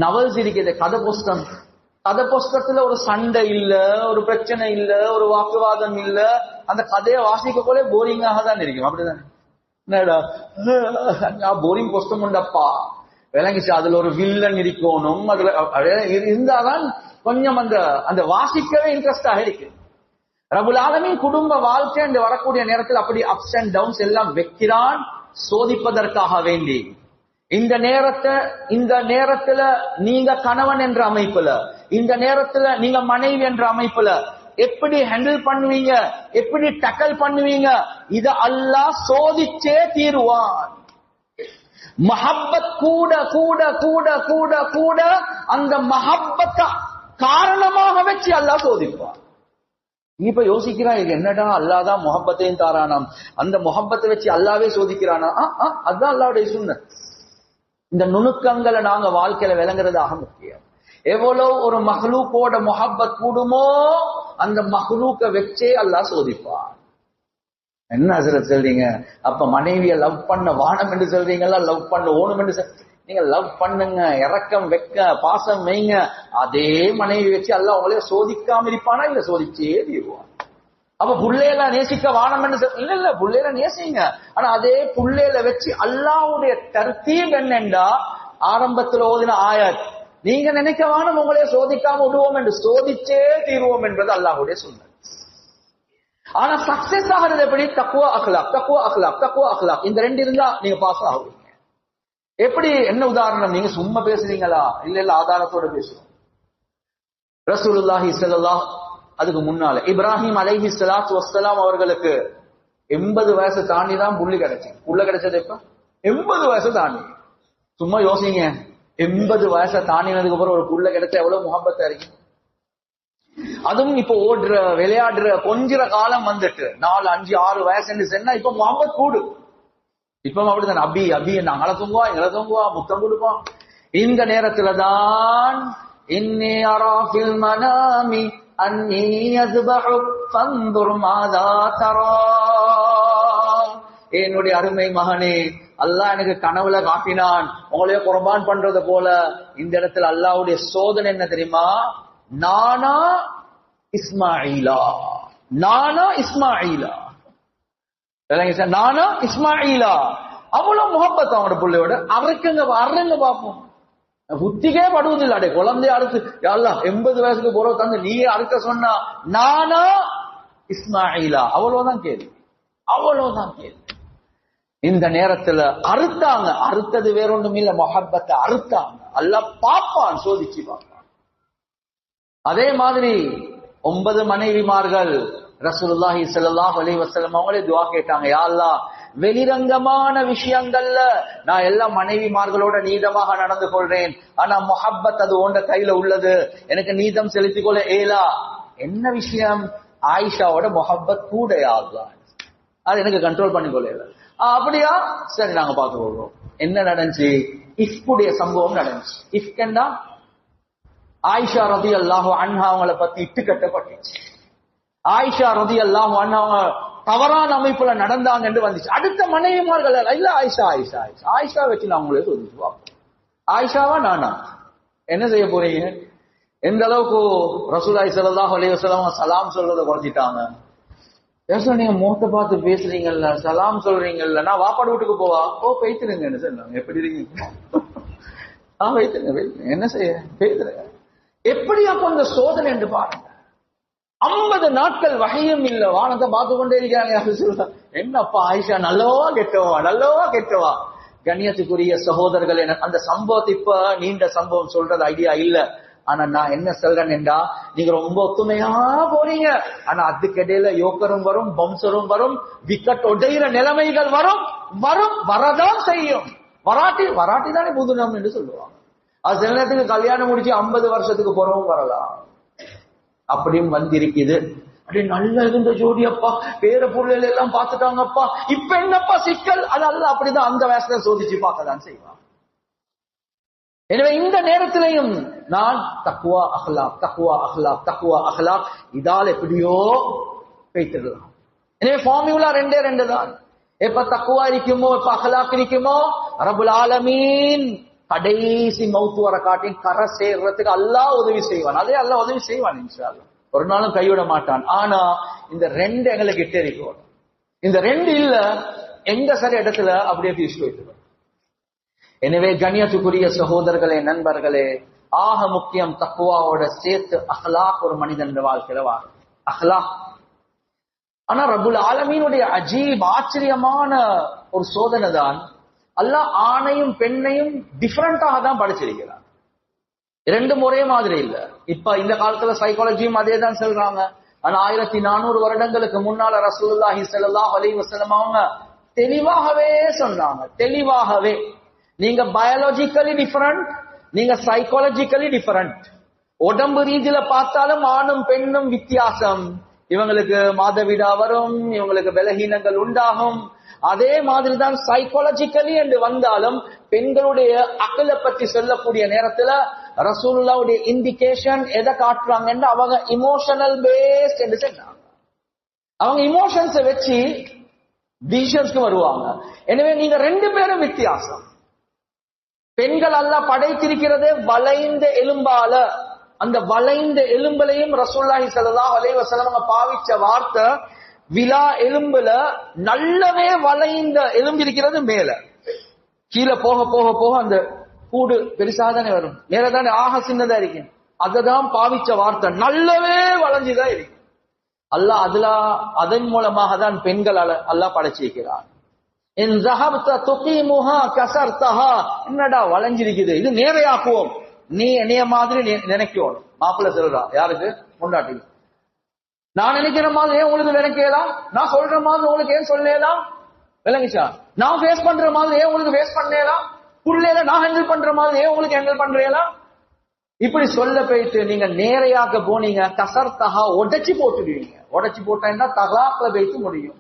நவல்ஸ் இருக்கிறது, கதை புஸ்தகத்துல ஒரு சண்டை இல்ல, ஒரு பிரச்சனை இல்ல, ஒரு வாக்குவாதம் இல்ல. அந்த கதையை வாசிக்க போல போரிங்காக தான் இருக்கும். அப்படிதான் போரிங் புஸ்தகம் உண்டப்பா விளங்கிச்சு. அதுல ஒரு வில்லன் இருக்கணும், அதுல இருந்தாதான் கொஞ்சம் அந்த வாசிக்கவே இன்ட்ரெஸ்டாக இருக்கு. ரப்புல் ஆலமீன் குடும்ப வாழ்க்கை என்று வரக்கூடிய நேரத்தில் அப்படி அப்ஸ் அண்ட் டவுன்ஸ் எல்லாம் வைக்கிறான், சோதிப்பதற்காக வேண்டி. இந்த நேரத்துல நீங்க கணவன் என்ற அமைப்புல, இந்த நேரத்துல நீங்க மனைவி என்ற அமைப்புல எப்படி ஹேண்டில் பண்ணுவீங்க, எப்படி டக்கல் பண்ணுவீங்க, இத அல்லாஹ் சோதிச்சே தீருவான். மஹப்பத் கூட கூட கூட கூட கூட அந்த மஹப்பத்தை காரணமாக வச்சு அல்லாஹ் சோதிப்பான். நீ இப்ப யோசிக்கிறான், இது என்னடா அல்லாஹ்தான் முஹப்பத்தையும் தாரானாம், அந்த முஹப்பத்தை வச்சு அல்லாவே சோதிக்கிறானா? அதுதான் அல்லாஹ்வுடைய சுன்னத். இந்த நுணுக்கங்களை நாங்க வாழ்க்கையில விளங்குறதாக முக்கியம். எவ்வளவு ஒரு மஹ்லூக்கோட முஹப்பத் கூடுமோ அந்த மஹ்லூக்க வச்சே அல்லாஹ் சோதிப்பான். என்ன ஹஸ்ரத் சொல்றீங்க? அப்ப மனைவிய லவ் பண்ண வானம் என்று சொல்றீங்களா? லவ் பண்ண ஓணும் என்று நீங்க லவ் பண்ணுங்க, இரக்கம் வைக்க, பாசம் வைங்க. அதே மனைவி வச்சு அல்லாஹ் உங்களே சோதிக்காம இருப்பானா? இல்ல சோதிச்சே தீருவான். அப்ப புள்ளையில நேசிக்க வானம் இல்ல புள்ளையில நேசிங்க. ஆனா அதே புள்ளையில வச்சு அல்லாஹ்வுடைய தர்த்தீப் என்னண்டா ஆரம்பத்துல ஓதின ஆயத், நீங்க நினைக்க வானம் உங்களே சோதிக்காம விடுவோம் என்று, சோதிச்சே தீருவோம் என்பது அல்லாஹ்வுடைய சுன்னத். ஆனா சக்சஸ் ஆகிறது எப்படி? தக்வா அக்லாக், தக்வா அக்லாக், தக்வா அக்லாக். இந்த ரெண்டு இருந்தா நீங்க பாஸ் ஆகுவீங்க. எப்படி? என்ன உதாரணம்? நீங்க சும்மா பேசுறீங்களா? இல்ல ஆதாரத்தோட பேசுவோம். ரசூலுல்லாஹி ஸல்லல்லாஹு அதுக்கு முன்னால இப்ராஹிம் அலைஹி ஸலாத்து வஸ்ஸலாம் அவர்களுக்கு 80 வயசு தாண்டி தான் புள்ளி கிடைச்சு. புள்ள கிடைச்சது எப்ப? 80 வயசு தாண்டி. சும்மா யோசிங்க, 80 வயசை தாண்டினதுக்கு அப்புறம் ஒரு புள்ள கிடைச்சா எவ்வளவு முஹப்பத்தா இருக்கு. அதுவும் இப்ப ஓடுற விளையாடுற கொஞ்சிற காலம் வந்துட்டு 4, 5, 6 வயசு சொன்னா இப்ப முஹப்பத் கூடு. இப்ப அப்படிதான் அபி அபி நாங்கள தூங்குவா எங்களை தூங்குவா முத்தம் கொடுப்போம். இந்த நேரத்துல தான் இன்னி அரா ஃபில் மனாமி அன்னி அஸ்பஹுக் ஃபன்துர் மாதா தரா, என்னுடைய அருமை மகனே, அல்லாஹ் எனக்கு கனவுல காட்டினான் உங்களைய குர்பான் பண்றது போல. இந்த இடத்துல அல்லாஹ்வுடைய சோதனை என்ன தெரியுமா? நானா இஸ்மாயிலா, நானா இஸ்மாயிலா, நானா இஸ்மாயிலா. அவ்வளவு முஹப்பத் அவங்களோட பிள்ளையோட. அரைங்க பார்ப்போம். புத்திக்கே படுவதில்லை. அடே குழந்தைய அறுத்து அல்லாஹ் 80 வயசுக்கு போற தந்து நீயே அறுக்க சொன்னா நானா இஸ்மாயிலா. அவ்வளவுதான் கேள்வி, அவ்வளவுதான் கேள்வி. இந்த நேரத்துல அறுத்தாங்க. அறுத்தது வேற ஒன்றும் இல்ல, முஹப்பத்தை அறுத்தாங்க. அல்லாஹ் பாப்பான், சோதிச்சு பார்ப்பான். அதே மாதிரி 9 மனைவிமார்கள் ரசூலுல்லாஹி ஸல்லல்லாஹு அலைஹி வஸல்லம் அவங்களே துஆ கேட்டாங்க, யா அல்லாஹ் வெளிரங்கமான விஷயங்கள்ல நான் எல்லா மனைவிமார்களோட நீதமாக நடந்து கொள்றேன், ஆனா முஹப்பத் அது உண்ட கையில உள்ளது, எனக்கு நீதம் செலுத்திக் கொள்ள ஏலா. என்ன விஷயம்? ஆயிஷாவோட முஹப்பத் கூட யா அல்லாஹ், அது எனக்கு கண்ட்ரோல் பண்ணிக்கொள்ள. அப்படியா, சரி நாங்க பார்த்து கொள்வோம். என்ன நடந்துச்சு? இஃப்குடைய சம்பவம் நடந்துச்சு. இஃப்கன்னா ஆயிஷா ரலியல்லாஹு அன்ஹா அவங்கள பத்தி இட்டு கட்டப்பட்டுச்சு. ஆயிஷா ரலியல்லாஹு அன்ஹா அவங்க தவறான அமைப்புல நடந்தாங்க என்று வந்துச்சு. அடுத்த மனைவிமார்கள் இல்ல ஆயிஷா ஆயிஷா ஆயிஷா ஆயிஷா வச்சு நான் உங்களுக்கு சொல்லிச்சு பார்ப்போம். ஆயிஷாவா நானா? என்ன செய்ய போறீங்க? எந்த அளவுக்கு ரசூலுல்லாஹி ஸல்லல்லாஹு அலைஹி வஸல்லம் சலாம் சொல்றதை குறைச்சிட்டாங்க. நீங்க மோத்த பார்த்து பேசுறீங்கல்ல, சலாம் சொல்றீங்கல்ல, நான் வாப்பாடு வீட்டுக்கு போவா, ஓ பேய்த்துருங்க சொன்னாங்க. எப்படி இருக்கீங்க? வைத்துருங்க, என்ன செய்ய பேசுறேன். எப்படி அப்ப இந்த சோதனை என்று பாருங்க. 50 நாட்கள் வகையும் இல்ல, வானத்தை பார்த்து கொண்டே இருக்கிறாங்க. என்னப்பா ஆயிஷா நல்லவா கெட்டவா, நல்லவா கெட்டவா? கண்ணியத்துக்குரிய சகோதரர்கள், அந்த சம்பவத்தை இப்ப நீண்ட சம்பவம் சொல்றது ஐடியா இல்ல. ஆனா நான் என்ன சொல்றேன் என்றா, நீங்க ரொம்ப ஒத்துமையா போறீங்க, ஆனா அதுக்கிடையில யோக்கரும் வரும், பம்சரும் வரும், விக்கெட் உடையிற நிலைமைகள் வரும், வரதான் செய்யும். வராட்டி தானே புதுனம் என்று சொல்லுவாங்க. அது சில நேரத்துக்கு கல்யாணம் முடிச்சு 50 வருஷத்துக்கு போறவும் வரலாம். அப்படியும் வந்திருக்குது. அப்படி நல்ல இருந்த ஜோடி அப்பா, பேர பொருள் எல்லாம் பார்த்துட்டாங்கப்பா, இப்ப என்னப்பா சிக்கல்? அதல்ல, அப்படிதான் அந்த வயசுல சோதிச்சு பார்க்கதான் செய்வான். எனவே இந்த நேரத்திலையும் நான் தக்வா அஹ்லாக், தக்வா அஹ்லாக், தக்வா அஹ்லாக், இதால் எப்படியோ பேசிடலாம். எனவே ஃபார்முலா 2 தான். எப்ப தக்வா இருக்குமோ, எப்ப அஹ்லாக் இருக்குமோ, ரப்புல் ஆலமீன் கடைசி மௌத்து வர காட்டி கரை சேர்றதுக்கு அல்லாஹ் உதவி செய்வான். அதே அல்லாஹ் உதவி செய்வான் இன்ஷா அல்லாஹ், ஒரு நாளும் கைவிட மாட்டான். ஆனா இந்த 2 எங்களுக்கு கிட்ட இருக்கும். இந்த 2 இல்ல, எங்க சரி இடத்துல அப்படியே தீர்ச்சி போயிட்டு. எனவே கண்ணியத்துக்குரிய சகோதரர்களே, நண்பர்களே, ஆக முக்கியம் தக்வாவோட சேர்த்து அஹ்லாக் ஒரு மனிதன் வாழ்க்கையில வாழும். அஹ்லாக். ஆனா ரப்புல் ஆலமீனுடைய அஜீப் ஆச்சரியமான ஒரு சோதனை தான், அல்லாஹ் ஆணையும் பெண்ணையும் டிஃபரெண்டாக தான் படைச்சிருக்கிறார். 2 ஒரே மாதிரி இல்ல. இப்ப இந்த காலத்துல சைக்காலஜியும் அதே தான் சொல்றாங்க. ஆனா 1400 வருடங்களுக்கு முன்னால ரசூலுல்லாஹி ஸல்லல்லாஹு அலைஹி வஸல்லம் அவங்க தெளிவாகவே சொன்னாங்க. தெளிவாகவே, நீங்க பயாலஜிக்கலி டிஃபரண்ட், நீங்க சைக்காலஜிக்கலி டிஃபரண்ட். உடம்பு ரீதியில பார்த்தாலும் ஆணும் பெண்ணும் வித்தியாசம். இவங்களுக்கு மாதவிடா வரும், இவங்களுக்கு பலகீனங்கள் உண்டாகும். அதே மாதிரிதான் சைக்காலஜிக்கலி என்று வந்தாலும் பெண்களுடைய அக்கலை பற்றி சொல்லக்கூடிய நேரத்துல ரசூலுல்லாஹ்வுடைய இண்டிகேஷன் எதை காட்டுறாங்க என்று அவங்க இமோஷனல் பேஸ்ட் என்று சொன்னாங்க. அவங்க இமோஷன்ஸை வச்சு டிசிஷன்ஸ்க்கு வருவாங்க. எனவே நீங்க 2 பேரும் வித்தியாசம். பெண்கள் அல்லாஹ் படைத்திருக்கிறதே வளைந்த எலும்பால, அந்த வளைந்த எலும்புலையும் ரசூலுல்லாஹி ஸல்லல்லாஹு அலைஹி வஸல்லம் பாவிச்ச வார்த்தை, விலா எலும்புல நல்லவே வளைந்த எலும்பு இருக்கிறது மேல. கீழே போக போக போக அந்த கூடு பெருசாதானே வரும், மேலதானே ஆக சின்னதா இருக்கு. அததான் பாவிச்ச வார்த்தை, நல்லவே வளைஞ்சுதான் இருக்கு. அல்லாஹ் அதுல அதன் மூலமாக தான் பெண்கள் அல்லாஹ் படைச்சிருக்கிறார். என்னடா வளைஞ்சிருக்குது, இது நேரையாக்குவோம், நீ என்னைய மாதிரி நினைக்கணும். மாப்பிள்ள சொல்றா யாருக்கு? முன்னாடி. நான் நினைக்கிற மாதிரி ஏன் உங்களுக்கு நினைக்கலாம், நான் சொல்ற மாதிரி உங்களுக்கு ஏன் சொல்லலாம், விளங்கிச்சா? நான் ஃபேஸ் பண்ற மாதிரி ஏன் உங்களுக்கு ஃபேஸ் பண்ணலாம், புள்ளையில நான் ஹேண்டில் பண்ற மாதிரி ஏன் உங்களுக்கு ஹேண்டில் பண்றீங்களா? இப்படி சொல்ல போயிட்டு நீங்க நேரையாக்க போனீங்க, கசர்த்தகா உடைச்சு போட்டுடுவீங்க. உடைச்சு போட்டா தகலாப்ல வைத்து முடியும்.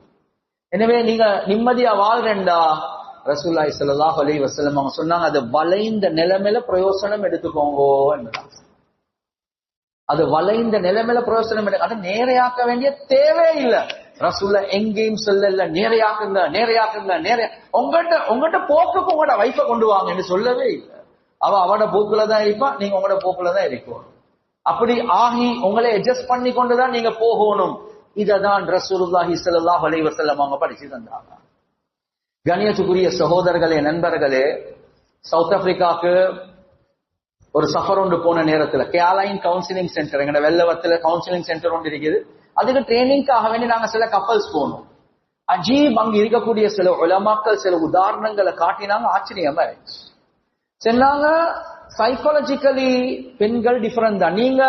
எனவே நீங்க நிம்மதியா வாழ்றா ரசூலுல்லாஹி ஸல்லல்லாஹு அலைஹி வஸல்லம் அவங்க சொன்னாங்க, அது வளைந்த நிலைமையில பிரயோசனம் எடுத்துக்கோங்க என்றாங்க. அது வளைந்த நிலைமையில பிரயோசனம் எடுக்க, அது நேரையாக்க வேண்டிய தேவை இல்லை. ரசூலுல்லாஹ் எங்கேயும் சொல்லல நேரையாக்குங்க நேரையாக்குங்க நேரையா. உங்ககிட்ட போக்குக்கு உங்களோட வைஃபை கொண்டு வாங்க என்று சொல்லவே இல்லை. அவட போக்குல தான் இருப்பா, நீங்க உங்களோட போக்குல தான் இருக்கணும். அப்படி ஆகி உங்களை அட்ஜஸ்ட் பண்ணி கொண்டுதான் நீங்க போகணும். இததான் ரசூலுல்லாஹி ஸல்லல்லாஹு அலைஹி வஸல்லம் அவங்க படிச்சு தந்தாங்க. கண்ணியத்துக்குரிய சகோதரர்களே, நண்பர்களே, சவுத் ஆப்பிரிக்காவுக்கு ஒரு சஃபர் ஒன்று போன நேரத்துல கேலைன் கவுன்சிலிங் சென்டர், எங்க வெள்ளவத்துல கவுன்சிலிங் சென்டர் ஒன்று இருக்குது. அதுக்கு ட்ரைனிங்காக வேண்டி நாங்க சில கப்பல்ஸ் போனோம். அஜீப், அங்க இருக்கக்கூடிய சில உலமாக்கள் சில உதாரணங்களை காட்டினாங்க, ஆச்சரியமா இருந்துச்சு. சொன்னாங்க, சைக்காலஜிக்கலி பெண்கள் டிஃபரெண்ட் தான். நீங்க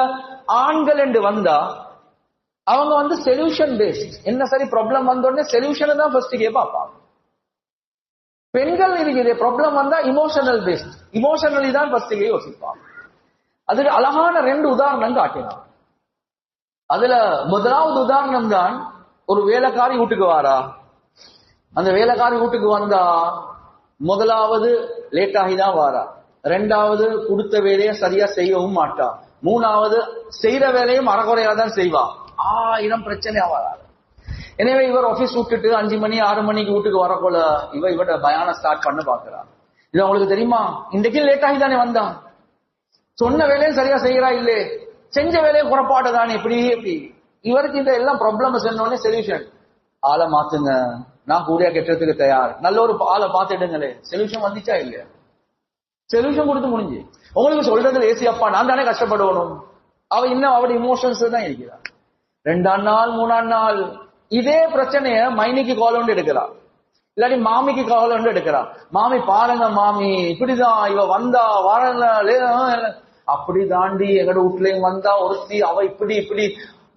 ஆண்கள் என்று வந்தா அவங்க சொல்யூஷன் பேஸ்ட், என்ன சரி ப்ராப்ளம் வந்தோடனே சொல்யூஷனை தான் ஃபர்ஸ்ட் பார்ப்பாங்க. பெண்கள் இருக்குது ப்ராப்ளம் வந்தா இமோஷனல் பேஸ்ட், இமோஷனலி தான் ஃபர்ஸ்ட் யோசிப்பாங்க. அதுக்கு அழகான 2 உதாரணம் காட்டினாங்க. அதுல முதலாவது உதாரணம் தான், ஒரு வேலைக்காரி வீட்டுக்கு வாரா. அந்த வேலைக்காரி வீட்டுக்கு வந்தா முதலாவது லேட் ஆகிதான் வாரா, 2வது கொடுத்த வேலையை சரியா செய்யவும் மாட்டா, 3வது செய்யற வேலையும் அறகுறையா தான் செய்வா. 1000 பிரச்சனை வராது. எனவே இவர் ஆபீஸ் விட்டுட்டு 5 மணி 6 மணிக்கு வீட்டுக்கு வரக்குள்ள இவட பயான ஸ்டார்ட் பண்ண பாக்குறான். இது உங்களுக்கு தெரியுமா, இன்றைக்கு லேட் ஆகி தானே வந்தான், சொன்ன வேலையும் சரியா செய்யறா இல்லே, செஞ்ச வேலையும் குறப்பாடு தானே, எப்படி எப்படி. இவருக்கு இந்த எல்லாம் ப்ராப்ளம் சொன்னோடனே சொல்யூஷன், ஆளை மாத்துங்க, நான் கூடியா கெட்டதுக்கு தயார், நல்ல ஒரு ஆளை பார்த்துடுங்களே. சொல்யூஷன் வந்துச்சா இல்லையா? சொல்யூஷன் கொடுத்து முடிஞ்சு. உங்களுக்கு சொல்றது லேசி, அப்பா நான் தானே கஷ்டப்படணும். அவ இன்னும் அவட இமோஷன்ஸ் தான் இருக்கிறார். 2ஆம் நாள் 3ஆம் நாள் இதே பிரச்சனைய மைனிக்கு கால் ஒன்று எடுக்கிறா, இல்லாட்டி மாமிக்கு கால் ஒன்று எடுக்கிறா. மாமி பாருங்க மாமி, இப்படிதான் இவ வந்தா வரல, அப்படி தாண்டி எங்கட வீட்லயும் வந்தா ஒருத்தி, அவ இப்படி இப்படி.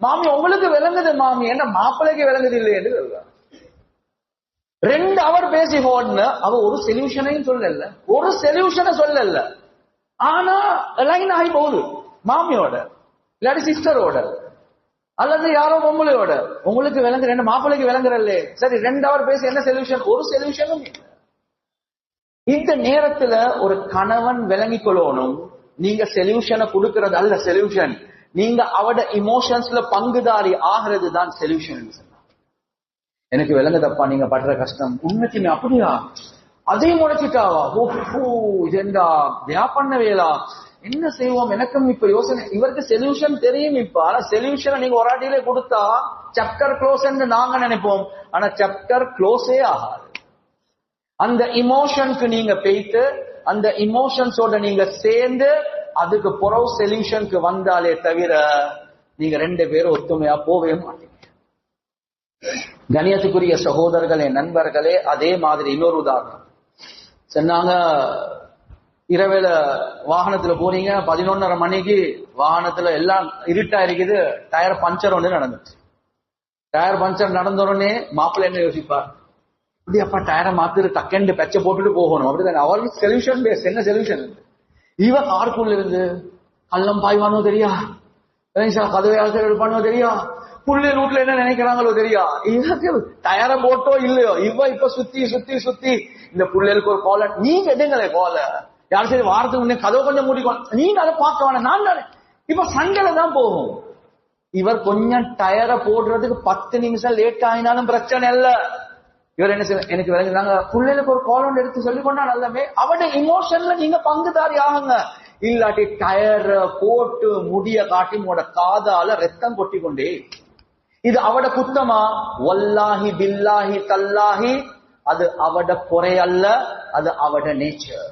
மாமி உங்களுக்கு விளங்குது மாமி, என்ன மாப்பிள்ளைக்கு விளங்குது இல்லையே. 2 அவர் பேசி போன அவ ஒரு சொல்யூஷனையும் சொல்லல, ஒரு சொல்யூஷனை சொல்லல. ஆனா லைன் ஆகி போகுது மாமியோட, இல்லாட்டி சிஸ்டரோட, அல்லது யாரோ பொம்பளையோட. உங்களுக்கு விளங்குற என்ன, மாப்பிள்ளைக்கு விளங்குறல்ல. சரி, 2 அவர் பேசி என்ன சொல்யூஷன்? ஒரு சொல்யூஷனும் இல்லை. இந்த நேரத்துல ஒரு கணவன் விளங்கிக் கொள்ளணும், நீங்க சொல்யூஷனை கொடுக்கறது அல்ல சொல்யூஷன், நீங்க அவட இமோஷன்ஸ்ல பங்குதாரி ஆகிறது தான் சொல்யூஷன். எனக்கு விளங்குதப்பா நீங்க படுற கஷ்டம், உண்மைக்குமே அப்படியா, அதையும் முடைச்சிட்டாவா, இதெண்டா தியா பண்ண வேலா, என்ன செய்வோம், எனக்கும் இப்ப யோசனை. இவருக்கு சொல்யூஷன் தெரியும் இப்ப, ஆனா சொல்யூஷனை நீங்க ஒரு அடியிலே கொடுத்தா சாப்டர் க்ளோஸ் என்று நாங்க நினைப்போம், ஆனா சாப்டர் க்ளோஸே ஆகாது. அந்த இமோஷனுக்கு நீங்க போயிட்டு அந்த இமோஷன்ஸோட நீங்க சேர்ந்து அதுக்கு புறவு சொல்யூஷனுக்கு வந்தாலே தவிர நீங்க 2 பேரும் ஒத்துமையா போவே மாட்டீங்க. கணியத்துக்குரிய சகோதரர்களே, நண்பர்களே, அதே மாதிரி இன்னொரு உதாரணம் சொன்னாங்க. இரவேல வாகனத்துல போறீங்க, 11:30 மணிக்கு வாகனத்துல எல்லாம் இருட்டா இருக்குது, டயர் பஞ்சர் ஒன்று நடந்துச்சு. டயர் பஞ்சர் நடந்த உடனே மாப்பிள்ளை என்ன யோசிப்பார், இப்படி அப்பா டயரை மாத்திரு டக்கெண்டு பெச்ச போட்டுட்டு போகணும், அப்படிதான் அவருக்கு சொல்யூஷன் பேஸ். என்ன சொல்யூஷன்? இவ காருக்குள்ள இருந்து கள்ளம் பாய்வானோ தெரியா, கதவை எடுப்பானோ தெரியா, புள்ளி ரூட்ல என்ன நினைக்கிறாங்களோ தெரியா, இவருக்கு டயரை போட்டோ இல்லையோ, இப்ப சுத்தி சுத்தி சுத்தி இந்த புள்ளைகளுக்கு ஒரு கோல, நீங்க எடுங்களே கோல, யாரும் சரி வாரத்துக்கு முன்னே கதவை கொஞ்சம் மூடிக்கோங்க, நீங்க அதை பார்க்க வேணாம், நான் தானே. இப்ப சண்டையில தான் போகும். இவர் கொஞ்சம் டயரை போடுறதுக்கு 10 நிமிஷம் லேட் ஆகினாலும் பிரச்சனை இல்ல. இவர் என்ன செய்ய, எனக்கு விளங்குறாங்க, பிள்ளைகளுக்கு ஒரு கால் ஒன்று எடுத்து சொல்லி கொண்டா நல்லமே. அவட இமோஷன்ல நீங்க பங்குதாரி ஆகுங்க. இல்லாட்டி டயர் போட்டு முடிய காட்டி உங்களோட காதால ரத்தம் கொட்டி கொண்டே. இது அவட குத்தமா? வல்லாஹி பில்லாஹி தல்லாஹி அது அவட குறை அல்ல, அது அவட நேச்சர்.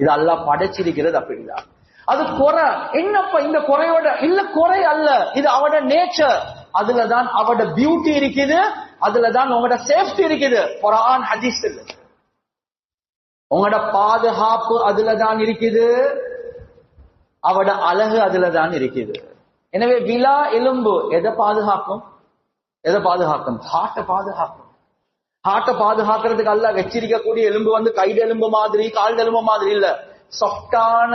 இது அல்லாஹ் படைச்சிருக்கிறது அப்படிதான். அது குறை என்னப்பா? இந்த குறையோட இல்ல, குறை அல்ல, இது அவட நேச்சர். அதுலதான் அவட பியூட்டி இருக்குது, அதுலதான் உங்களோட சேஃப்டி இருக்குது. குர்ஆன் ஹதீஸ் உங்களோட பாதுகாப்பு அதுலதான் இருக்குது, அவட அழகு அதுலதான் இருக்குது. எனவே விலா எலும்பு எதை பாதுகாக்கும்? எதை பாதுகாக்கும்? ஹார்ட்டை பாதுகாக்கும். ஹார்ட்டை பாதுகாக்கிறதுக்கு அல்லாஹ் வச்சிருக்கக்கூடிய எலும்பு வந்து கைடு எலும்பு மாதிரி, கால் எலும்பு மாதிரி இல்ல, சாஃப்டான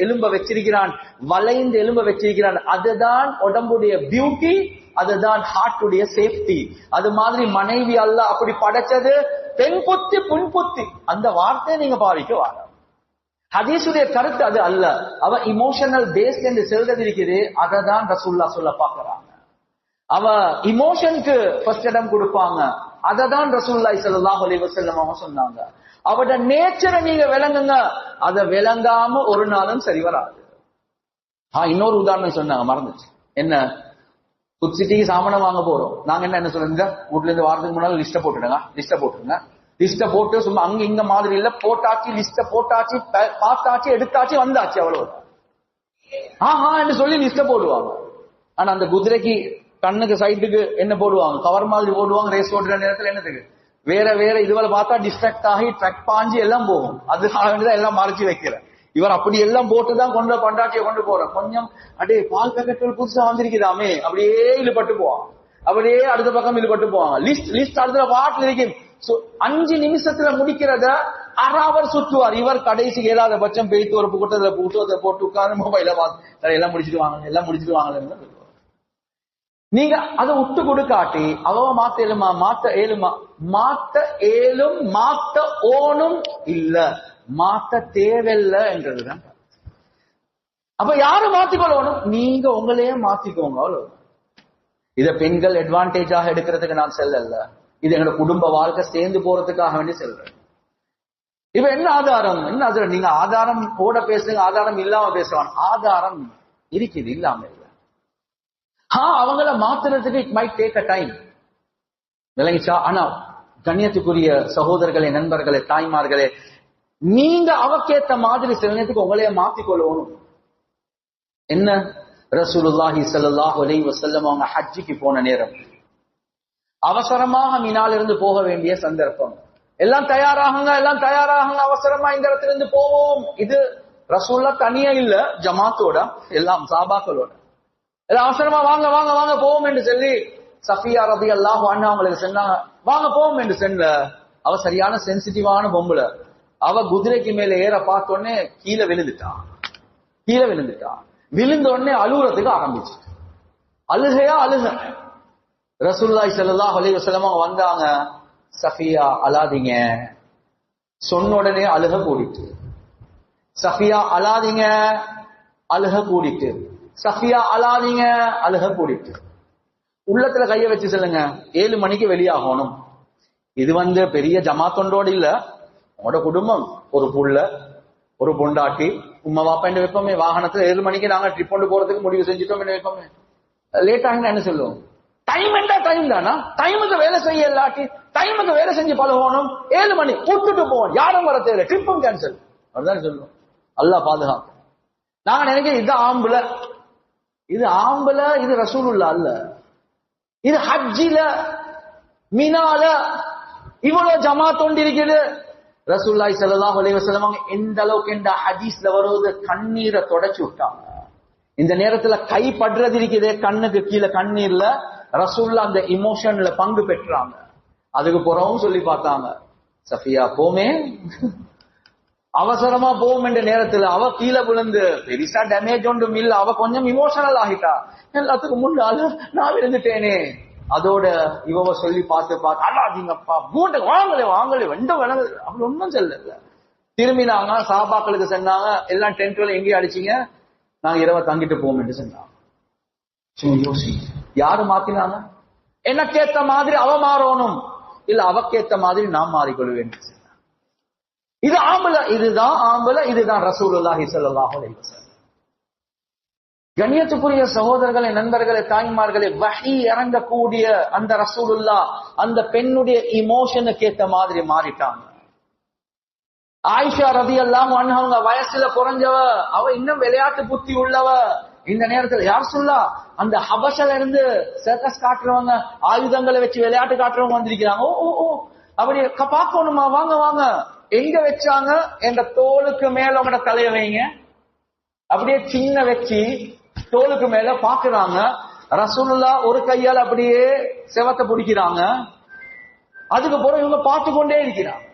எலும்ப வச்சிருக்கிறான், வளைந்த எலும்ப வச்சிருக்கிறான். அதுதான் உடம்புடைய பியூட்டி, அதுதான் ஹார்ட்டுடைய சேஃப்டி. அது மாதிரி மனைவி அல்லாஹ் அப்படி படைச்சது. பெண் புத்தி புண் புத்தி அந்த வார்த்தையை நீங்க பாவிக்க வாங்க. ஹதீஸுடைய கருத்து அது அல்ல. அவ இமோஷனல் பேஸ்ட் என்று சொல்றது இருக்குது, அதை தான் ரசூலுல்லாஹ் சொல்ல பாக்குறாங்க. அவ இமோஷனுக்கு ஃபர்ஸ்ட் இடம் கொடுப்பாங்க, அதை தான் ரசூலுல்லாஹி ஸல்லல்லாஹு அலைஹி வஸல்லம் அவங்க சொன்னாங்க. அவட நேச்சரை நீங்க விளங்குங்க, அதை விளங்காம ஒரு நாளும் சரி வராது. இன்னொரு உதாரணம் சொன்னாங்க, மறந்துச்சு. என்ன? சிட்டிக்கு சாமானம் வாங்க போறோம். நாங்க என்ன சொல்லுங்க, வீட்டுல இருந்து வாரத்துக்கு முன்னால லிஸ்ட போட்டுடுங்க, லிஸ்ட போட்டு சும்மா அங்க இங்க மாதிரி இல்ல, போட்டாச்சு, லிஸ்ட போட்டாச்சு, பார்த்தாச்சு, எடுத்தாச்சு, வந்தாச்சு, அவ்வளவு என்று சொல்லி லிஸ்ட போடுவாங்க. ஆனா அந்த குதிரைக்கு கண்ணுக்கு சைட்டுக்கு என்ன போடுவாங்க? கவர் மாதிரி போடுவாங்க. ரேஸ் ஓடுற நேரத்துல என்னத்துக்கு வேற வேற இதுவரை பார்த்தா டிஸ்ட்ராக்ட் ஆகி ட்ரக் பாஞ்சு எல்லாம் போகும். அதுதான் எல்லாம் மறைச்சு வைக்கிறேன். இவர் அப்படி எல்லாம் போட்டுதான் கொண்டு பண்டாட்டியை கொண்டு போறேன். கொஞ்சம் அப்படியே பால் பேக்கெட் புதுசா வந்திருக்குதாமே, அப்படியே இழுபட்டு போவாங்க, அப்படியே அடுத்த பக்கம் இழுபட்டு போவாங்க. லிஸ்ட் அடுத்த பாட்டில் இருக்கு. 5 நிமிஷத்துல முடிக்கிறத அறாவர் சுற்றுவார். இவர் கடைசி 7வது பட்சம் பெய்த்து ஒரு கூட்டத்துல போட்டு உட்கார்ந்து மொபைல பார்த்து எல்லாம் முடிச்சுட்டு வாங்க, எல்லாம் முடிச்சுட்டு வாங்க. நீங்க அதை விட்டு கொடுக்காட்டி அவ மாத்த ஏழுமா? மாத்த ஏழுமா? மாத்த ஏழும், மாத்த ஓனும் இல்ல, மாத்த தேவையில்லை என்றதுதான். அப்ப யாரு மாத்திக்கொள்ளணும்? நீங்க உங்களையே மாத்திக்கோங்க. இத பெண்கள் அட்வான்டேஜாக எடுக்கிறதுக்கு நான் செல்லல, இது எங்களோட குடும்ப வாழ்க்கை சேர்ந்து போறதுக்காக வேண்டி செல்றேன். இப்ப என்ன ஆதாரம்? என்ன ஆதாரம்? நீங்க ஆதாரம் போட பேசுங்க, ஆதாரம் இல்லாம பேசுவான். ஆதாரம் இருக்குது, இல்லாம இல்ல. அவங்கள மாத்துறதுக்கு it might take a time, விளங்கிச்சா? ஆனா கண்ணியத்துக்குரிய சகோதரர்களே, நண்பர்களே, தாய்மார்களே, நீங்க அவக்கேத்த மாதிரி சில நேரத்துக்கு உங்களைய மாத்திக்கொள்ளணும். என்ன? ரசூலுல்லாஹி ஸல்லல்லாஹு அலைஹி வஸல்லம் அவங்க ஹஜ்ஜுக்கு போன நேரம், அவசரமாக மினால இருந்து போக வேண்டிய சந்தர்ப்பம். எல்லாம் தயாராகுங்க, எல்லாம் தயாராகுங்க, அவசரமா இந்த இடத்துல இருந்து போவோம். இது ரசூலுல்லாஹ் தனியா இல்ல, ஜமாத்தோட, எல்லாம் சஹாபாக்களோட எல்லாம் அவசரமா வாங்க வாங்க வாங்க போவோம் என்று சொல்லி சஃபியா ரலியல்லாஹு அன்ஹா அவங்களுக்கு சொன்னாங்க, வாங்க போவோம் என்று சொன்ன. அவ சரியான சென்சிட்டிவான பொம்புல. அவ குதிரைக்கு மேல ஏற பார்த்தோடனே கீழே விழுந்துட்டான். விழுந்த உடனே அழுகுறதுக்கு ஆரம்பிச்சு. அழுகையா அழுக. ரசூலுல்லாஹி ஸல்லல்லாஹு அலைஹி வஸல்லம் வந்தாங்க, சஃபியா அழாதீங்க சொன்ன உடனே அழுக கூடிட்டு. சஃபியா அழாதீங்க, அழுக கூடிட்டு. சஃபியா அழாதீங்க, அழுக கூடிட்டு. உள்ளத்துல கைய வச்சு சொல்லுங்க, 7 மணிக்கு வெளியாகணும். இது பெரிய ஜமாத்தொண்டோடு இல்ல, உங்களோட குடும்பம், ஒரு புள்ள, ஒரு பொண்டாட்டி, உம்மா வாப்பா என்று வைப்போமே. வாகனத்துல 7 மணிக்கு நாங்க ட்ரிப் கொண்டு போறதுக்கு முடிவு செஞ்சுட்டோம் என்று வைப்போமே. லேட் ஆகினா என்ன சொல்லுவோம்? டைம் என்ன டைம் தானா? டைமுக்கு வேலை செய்ய இல்லாட்டி டைமுக்கு வேலை செஞ்சு பழகணும். 7 மணி விட்டுட்டு போவோம், யாரும் வர தேவை, ட்ரிப்பும் கேன்சல். அதுதான் சொல்லுவோம். அல்லாஹ் பாதுகாப்பு. நாங்க நினைக்கிறேன் இது ஆம்பளை, இது ஆம்பளை, இது ரசூலுல்லாஹ் அல்ல. இது ஹஜ்ஜில மினால இவ்வளவு ஜமாத் ஒன்று இருக்குது. ரசூலுல்லாஹி ஸல்லல்லாஹு அலைஹி வஸல்லம் எந்த அளவுக்கு இந்த ஹதீஸ்ல வருவது, கண்ணீரை தொடச்சு விட்டாங்க. இந்த நேரத்துல கை படுறது இருக்குது கண்ணுக்கு கீழே கண்ணீர்ல, ரசூலுல்லாஹ் அந்த இமோஷன்ல பங்கு பெற்றாங்க. அதுக்கு புறவும் சொல்லி பார்த்தாங்க, சஃபியா போமே, அவசரமா போகும் என்ற நேரத்துல அவ கீழே விழுந்து பெருசா டேமேஜ் ஒன்றும் இல்ல, அவ கொஞ்சம் இமோஷனல் ஆகிட்டா. எல்லாத்துக்கும் முன்னால நான் விழுந்துட்டேனே. அதோட இவ சொல்லி பார்த்து அல்லாதீங்கப்பா, மூட்டை வாங்கலே வெண்ட விளங்கு, அப்படி ஒன்றும் சொல்லல. திரும்பினாங்க, சஹாபாக்களுக்கு சொன்னாங்க, எல்லாம் டென்ட்ல எங்கேயும் அடிச்சீங்க, நாங்க இரவை தங்கிட்டு போவோம் என்று சொன்னாங்க. யோசி, யாரு மாத்தினாங்க? எனக்கேத்த மாதிரி அவ மாறணும், இல்ல அவக்கேத்த மாதிரி நான் மாறிக்கொள்வேன். இது ஆம்பளை, இதுதான் ஆம்பளை, இதுதான் ரசூலுல்லாஹி ஸல்லல்லாஹு அலைஹி வஸல்லம். கண்ணியத்துக்குரிய சகோதரர்களே, நண்பர்களே, தாய்மார்களே, வஹி இறங்கக்கூடிய அந்த ரசூலுல்லாஹ் அந்த பெண்ணுடைய இமோஷனுக்கு ஏத்த மாதிரி மாறிட்டாங்க. ஆயிஷா ரலியல்லாஹு அன்ஹா அவங்க வயசுல குறைஞ்சவ, அவ இன்னும் விளையாட்டு புத்தி உள்ளவ. இந்த நேரத்துல யார் சொல்லா, அந்த ஹபஷல இருந்து சர்க்கஸ் காட்டுறவங்க, ஆயுதங்களை வச்சு விளையாட்டு காட்டுறவங்க வந்திருக்கிறாங்க. ஓ ஓ ஓ அப்படி பார்க்கணுமா, வாங்க வாங்க. எங்க வச்சாங்க? எங்க தோலுக்கு மேல உங்களோட தலைய வைங்க. அப்படியே சின்ன வச்சு தோலுக்கு மேல பாக்குறாங்க. ரசூலுல்லாஹ் ஒரு கையால் அப்படியே செவத்தை பிடிக்கிறாங்க. அதுக்கு பிறகு இவங்க பார்த்து கொண்டே இருக்கிறாங்க.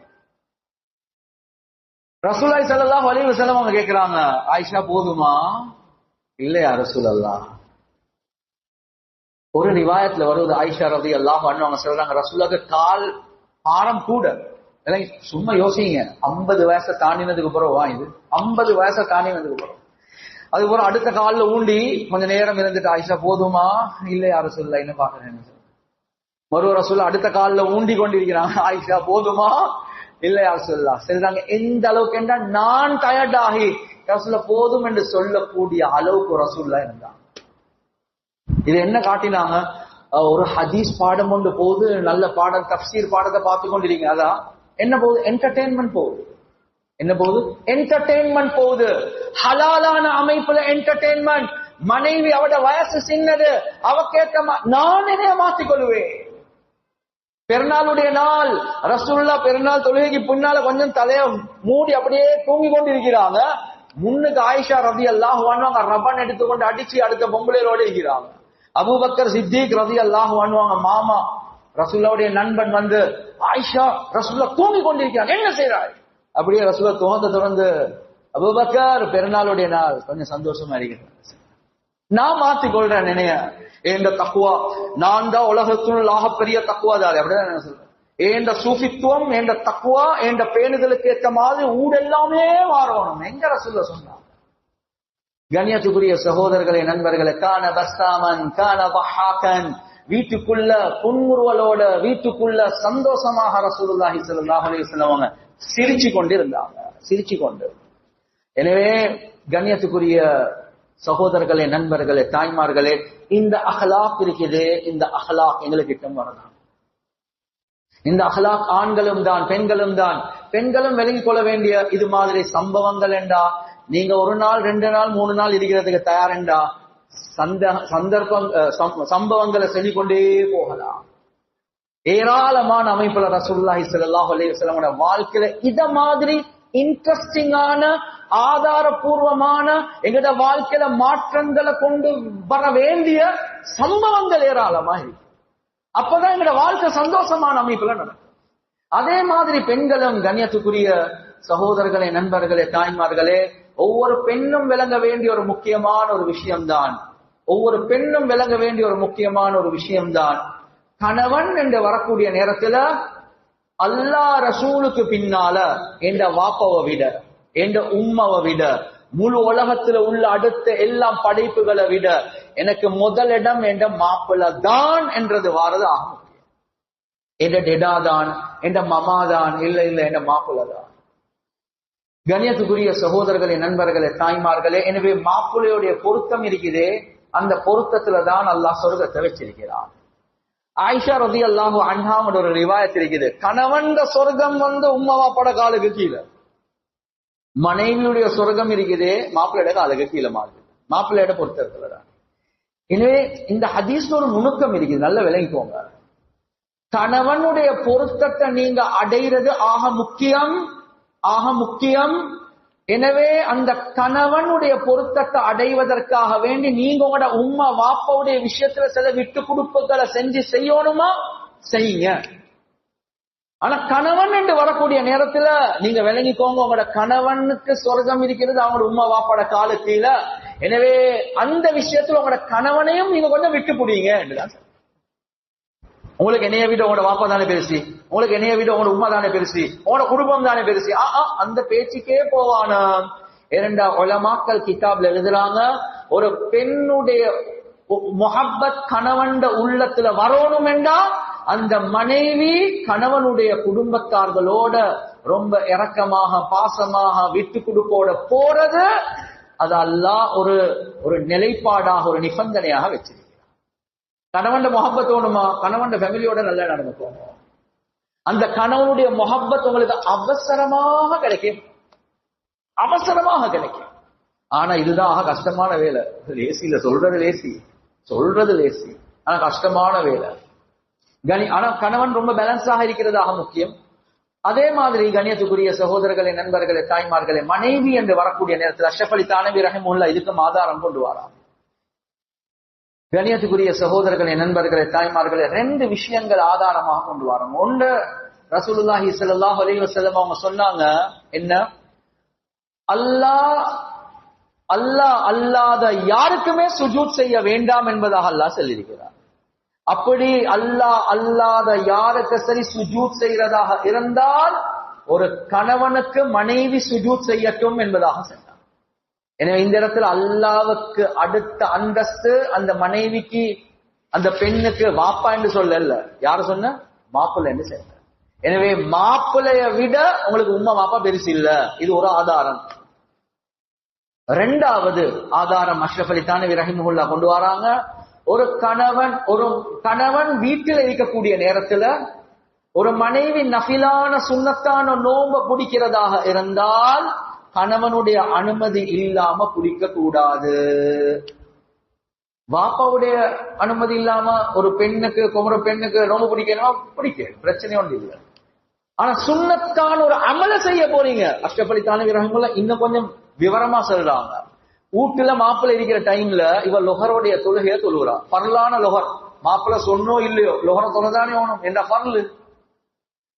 ரசூலுல்லாஹி ஸல்லல்லாஹு அலைஹி வஸல்லம் அவங்க கேக்குறாங்க, ஆயிஷா போதுமா? இல்லையா ரசூலல்லாஹ்? ஒரு ரிவாயத்துல வருவது, ஆயிஷா ரலியல்லாஹு அன்ஹா அவங்க சொல்றாங்க, ரசூலுல்லாஹ்க்கு கால் பாரம் கூட. சும்மா யோசிங்க, 50 வயசை தாண்டினதுக்கு பிறகு இது 50 வயசை தாண்டினதுக்கு பிறகு அதுக்கப்புறம் அடுத்த காலில் ஊண்டி கொஞ்ச நேரம் இருந்துட்டு, ஆயிஷா போதுமா? இல்லையா ரசூலுல்லாஹ், என்ன பாக்குறேன்னு மறு ரசூலுல்லாஹ் அடுத்த காலில் ஊண்டி கொண்டிருக்கிறாங்க. ஆயிஷா போதுமா? இல்லையா ரசூலுல்லாஹ். சரிதாங்க, எந்த அளவுக்கு என்றால் நான் டயர்ட் ஆகி ரசூலுல்லாஹ் போதும் என்று சொல்லக்கூடிய அளவுக்கு ரசூலுல்லாஹ் இருந்தாங்க. இது என்ன காட்டினாங்க? ஒரு ஹதீஸ் பாடம் கொண்டு போது, நல்ல பாடம், தஃப்சீர் பாடத்தை பார்த்து கொண்டிருக்கீங்க. அதான் என்ன போகுது? என்டர்டெயின்மெண்ட் போகுது. என்ன போகுது? என்டர்டெயின்மெண்ட் போகுது. ஹலாலான அமைப்புல என்டர்டெயின்மெண்ட். மனைவி அவட வயசு சின்னது, அவக்கேற்ற நான் என்னைய மாத்திக்கொள்வேன். பெருநாளுடைய நாள், ரசூலுல்லாஹ் பெருநாள் தொழுகைக்கு பின்னால கொஞ்சம் தலைய மூடி அப்படியே தூங்கி கொண்டிருக்கிறாங்க. முன்னுக்கு ஆயிஷா ரலியல்லாஹு அன்ஹா ரப்பன் எடுத்துக்கொண்டு அடிச்சு அடுத்த பொம்பளையோட இருக்கிறாங்க. அபூபக்கர் சித்திக் ரலியல்லாஹு அன்ஹு மாமா ரசூலுல்லாஹ்வுடைய நண்பன் வந்து, ஆயிஷா ரசூலுல்லாஹ் தூங்கி கொண்டிருக்கிறாங்க, என்ன செய்றாய்? அப்படியே ரசூலுல்லாஹ் தோந்த திறந்து, அபூபக்கர் பெருநாளுடைய நாள், கொஞ்சம் சந்தோஷமா இருக்கிறேன், நான் மாத்திக் கொள்றேன் நினைய என்ற தக்குவா, நான் தான் உலகத்துள் ஆகப்பெரிய தக்குவாதாரி. அப்படிதான் சொல்றேன். என்ற சூஃபித்துவம், என்ற தக்குவா, என்ற பேணுதலுக்கு ஏற்ற மாதிரி ஊடெல்லாமே மாறணும். எங்க ரசூலுல்லாஹ் சொன்னாங்க? கண்ணியத்துக்குரிய சகோதரர்களே, நண்பர்களே, கான பஸ்தாமன் கான பஹாக்கன், வீட்டுக்குள்ள புன்முறுவலோட, வீட்டுக்குள்ள சந்தோஷமாக ரசூலுல்லாஹி ஸல்லல்லாஹு அலைஹி வஸல்லம் சிரிச்சு கொண்டிருந்தாங்க, சிரிச்சு கொண்டு. எனவே கண்ணியத்துக்குரிய சகோதரர்களே, நண்பர்களே, தாய்மார்களே, இந்த அஹ்லாக் இருக்குது. இந்த அஹ்லாக் எங்களுக்கு வரலாம். இந்த அஹ்லாக் ஆண்களும் தான், பெண்களும் தான். பெண்களும் விளங்கிக் கொள்ள வேண்டிய இது மாதிரி சம்பவங்கள் என்றா, நீங்க ஒரு நாள் 2 நாள் 3 நாள் இருக்கிறதுக்கு தயாரெண்டா சந்தர்ப்பம் சம்பவங்களை சொல்லிக் கொண்டே போகலாம். ஏராளமான அமைப்புல ரசூலுல்லாஹி ஸல்லல்லாஹு அலைஹி வஸல்லம் வாழ்க்கையில இத மாதிரி இன்ட்ரெஸ்டிங்கான, ஆதாரபூர்வமான, எங்கட வாழ்க்கையில மாற்றங்களை கொண்டு வர வேண்டிய சம்பவங்கள் ஏராளமா இருக்கு. அப்பதான் எங்கட வாழ்க்கை சந்தோஷமான அமைப்புல நடக்கும். அதே மாதிரி பெண்களும், கண்ணியத்துக்குரிய சகோதரர்களே, நண்பர்களே, தாய்மார்களே, ஒவ்வொரு பெண்ணும் விளங்க வேண்டிய ஒரு முக்கியமான ஒரு விஷயம்தான், ஒவ்வொரு பெண்ணும் விளங்க வேண்டிய ஒரு முக்கியமான ஒரு விஷயம்தான், கணவன் என்று வரக்கூடிய நேரத்துல அல்லாஹ் ரசூலுக்கு பின்னால என்ற வாப்பவை விட, என்ற உம்மவை விட, முழு உலகத்துல உள்ள அடுத்த எல்லாம் படைப்புகளை விட எனக்கு முதலிடம் என்ற மாப்பிள்ள தான் என்றது வாரது ஆகும். என்ற டெடா தான், என்ற மமா தான், இல்ல இல்ல என்ற மாப்பிள்ள தான். கண்ணியத்துக்குரிய சகோதரர்களே, நண்பர்களே, தாய்மார்களே, எனவே மாப்பிள்ளையுடைய பொருத்தம் இருக்குதே, அந்த பொருத்தத்துல தான் அல்லாஹ் சொர்க்கத்தை வச்சிருக்கிறான். ஆயிஷா ரலியல்லாஹு அன்ஹா ஒரு ரிவாயத் இருக்குது, கணவன் சொர்க்கம் வந்து உம்மவா பட காலுக்கு கீழே, மனைவியுடைய சொர்க்கம் இருக்குதே மாப்பிள்ளையோட காலுக்கு கீழே மாதிரி, மாப்பிள்ளையோட பொருத்தத்துலதான். எனவே இந்த ஹதீஸ்ல ஒரு நுணுக்கம் இருக்குது, நல்ல விளங்கிக்கோங்க. கணவனுடைய பொருத்தத்தை நீங்க அடைகிறது ஆக முக்கியம், ஆக முக்கியம். எனவே அந்த கணவனுடைய பொருத்தத்தை அடைவதற்காக வேண்டி நீங்க உங்களோட உம்மா வாப்பாவுடைய விஷயத்துல சில விட்டு கொடுப்புகளை செஞ்சு செய்யணுமா, செய்யுங்க. ஆனா கணவன் என்று வரக்கூடிய நேரத்துல நீங்க விளங்கிக்கோங்க, உங்களோட கணவனுக்கு சொர்க்கம் இருக்கிறது அவங்களோட உம்மா வாப்பாட காலு கீழ. எனவே அந்த விஷயத்துல உங்களோட கணவனையும் நீங்க கொஞ்சம் விட்டு புடிங்க என்றுதான். உங்களுக்கு என்னைய விட உங்களோட வாப்பா தானே பெருசி, உங்களுக்கு என்னைய விட உங்களோட உம்மா தானே பெருசி, உங்களோட குடும்பம் தானே பெருசி, அந்த பேச்சுக்கே போவான. இரண்டா உலமாக்கள் கிதாப்ல எழுதுறாங்க, ஒரு பெண்ணுடைய முஹப்பத் கணவன் உள்ளத்துல வரணும் என்றா அந்த மனைவி கணவனுடைய குடும்பத்தார்களோட ரொம்ப இரக்கமாக பாசமாக விட்டு கொடுப்போட போறது, அது அல்லாஹ் ஒரு நிலைப்பாடாக ஒரு நிபந்தனையாக வச்சிருக்கிறார். கணவன் முகப்பத் வேணுமா? கணவன் ஃபேமிலியோட நல்லா நடந்துக்கோங்க. அந்த கணவனுடைய முகப்பத் உங்களுக்கு அவசரமாக கிடைக்கும், அவசரமாக கிடைக்கும். ஆனா இதுதான் கஷ்டமான வேலை. லேசியில சொல்றது லேசி, சொல்றது லேசி, ஆனா கஷ்டமான வேலை. ஆனா கணவன் ரொம்ப பேலன்ஸாக இருக்கிறதாக முக்கியம். அதே மாதிரி கண்ணியத்துக்குரிய சகோதரர்களே, நண்பர்களே, தாய்மார்களே, மனைவி என்று வரக்கூடிய நேரத்தில் அஷ்ரஃப் அலி தானவி ரஹிமஹுல்லாஹ் இதுக்கும் ஆதாரம் கொண்டு வரார். கண்ணியத்துக்குரிய சகோதரர்களே, நண்பர்களே, தாய்மார்களே, 2 விஷயங்கள் ஆதாரமாக கொண்டு வரோம். ஒன்று, ரசூலுல்லாஹி ஸல்லல்லாஹு அலைஹி வஸல்லம் அவங்க சொன்னாங்க, என்ன? அல்லாஹ் அல்லாத யாருக்குமே சுஜூத் செய்ய வேண்டாம் என்பதாக அல்லாஹ் சொல்லியிருக்கிறார். அப்படி அல்லாஹ் அல்லாத யாருக்கு சரி சுஜூத் செய்யறதாக இருந்தால் ஒரு கணவனுக்கு மனைவி சுஜூத் செய்யட்டும் என்பதாக சொன்னார். எனவே இந்த இடத்துல அல்லாஹ்வுக்கு அடுத்த அந்தஸ்து அந்த மனைவிக்கு, அந்த பெண்ணுக்கு வாப்பா என்று சொல்லல. யாரு சொன்ன? மாப்பிள்ளை என்று சொன்ன. எனவே மாப்பிள்ளைய விட உங்களுக்கு உம்மா வாப்பா பெருசு இல்ல. இது ஒரு ஆதாரம். 2வது ஆதாரம் அஷ்ரஃப் அலி தானவி ரஹிமஹுல்லாஹ் கொண்டு வராங்க. ஒரு கணவன் வீட்டில் இருக்கக்கூடிய நேரத்துல ஒரு மனைவி நஃபிலான சுன்னத்தான நோன்பை பிடிக்கிறதாக இருந்தால் கணவனுடைய அனுமதி இல்லாம பிடிக்க கூடாது. வாப்பாவுடைய அனுமதி இல்லாம ஒரு பெண்ணுக்கு, குமர பெண்ணுக்கு நோன்பு பிடிக்கணும், பிடிக்க பிரச்சனை ஒன்று இல்லை. ஆனா சுன்னத்தான ஒரு அமல செய்ய போறீங்க. அஷ்ரஃப் அலி தானவி ரஹிமஹுல்லாஹ் இன்னும் கொஞ்சம் விவரமா சொல்றாங்க. வீட்டுல மாப்பிள்ளை இருக்கிற டைம்ல இவ லொஹருடைய தொழுகைய தொழுகிறா. பரலான லொஹர், மாப்பிள்ளை சொன்னோ இல்லையோ லொஹர தொழுதானே வேணும் என்ற பரலு.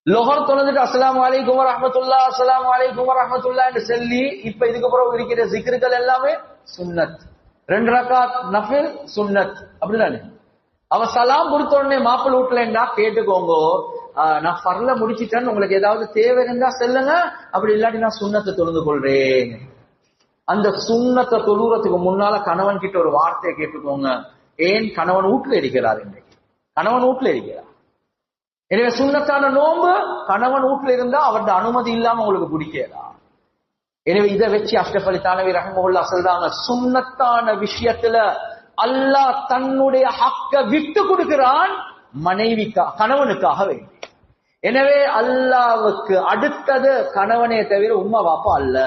லொஹர் தொழுதுட்டு அஸ்ஸலாமு அலைக்கும் வரஹ்மத்துல்லாஹ், அஸ்ஸலாமு அலைக்கும் வரஹ்மத்துல்லாஹ் என்று சொல்லி இப்ப இதுக்கு அப்புறம் இருக்கிற ஜிக்ருகள் எல்லாமே சுன்னத். 2 ரக்காத் நஃபில் சுன்னத், அப்படிதானே? அவ சலாம் கொடுத்த உடனே மாப்பிள்ளை வீட்டுல கேட்டுக்கோங்க, நான் பரல முடிச்சிட்டேன்னு, உங்களுக்கு ஏதாவது தேவை இருந்தா சொல்லுங்க, அப்படி இல்லாட்டி நான் சுன்னத்தை தொழுந்து கொள்றேன். அந்த சுன்னத்தை தொழுறதுக்கு முன்னால கணவன் கிட்ட ஒரு வார்த்தையை கேட்டுக்கோங்க. ஏன்? கணவன் வீட்டுல இருக்கிறார், இன்றைக்கு கணவன் வீட்டுல இருக்கிறார். எனவே சுன்னத்தான நோன்பு கணவன் வீட்டுல இருந்தா அவருடைய அனுமதி இல்லாம உங்களுக்கு பிடிக்கலா. எனவே இதை வச்சு அஷ்ரஃப் அலி தானவி ரஹிமஹுல்லாஹ் சொல்றாங்க, சுன்னத்தான விஷயத்துல அல்லாஹ் தன்னுடைய ஹக்க விட்டு கொடுக்கிறான் கணவனுக்காக வேண்டி. எனவே அல்லாஹ்வுக்கு அடுத்தது கணவனே தவிர உம்மா வாப்பா அல்ல.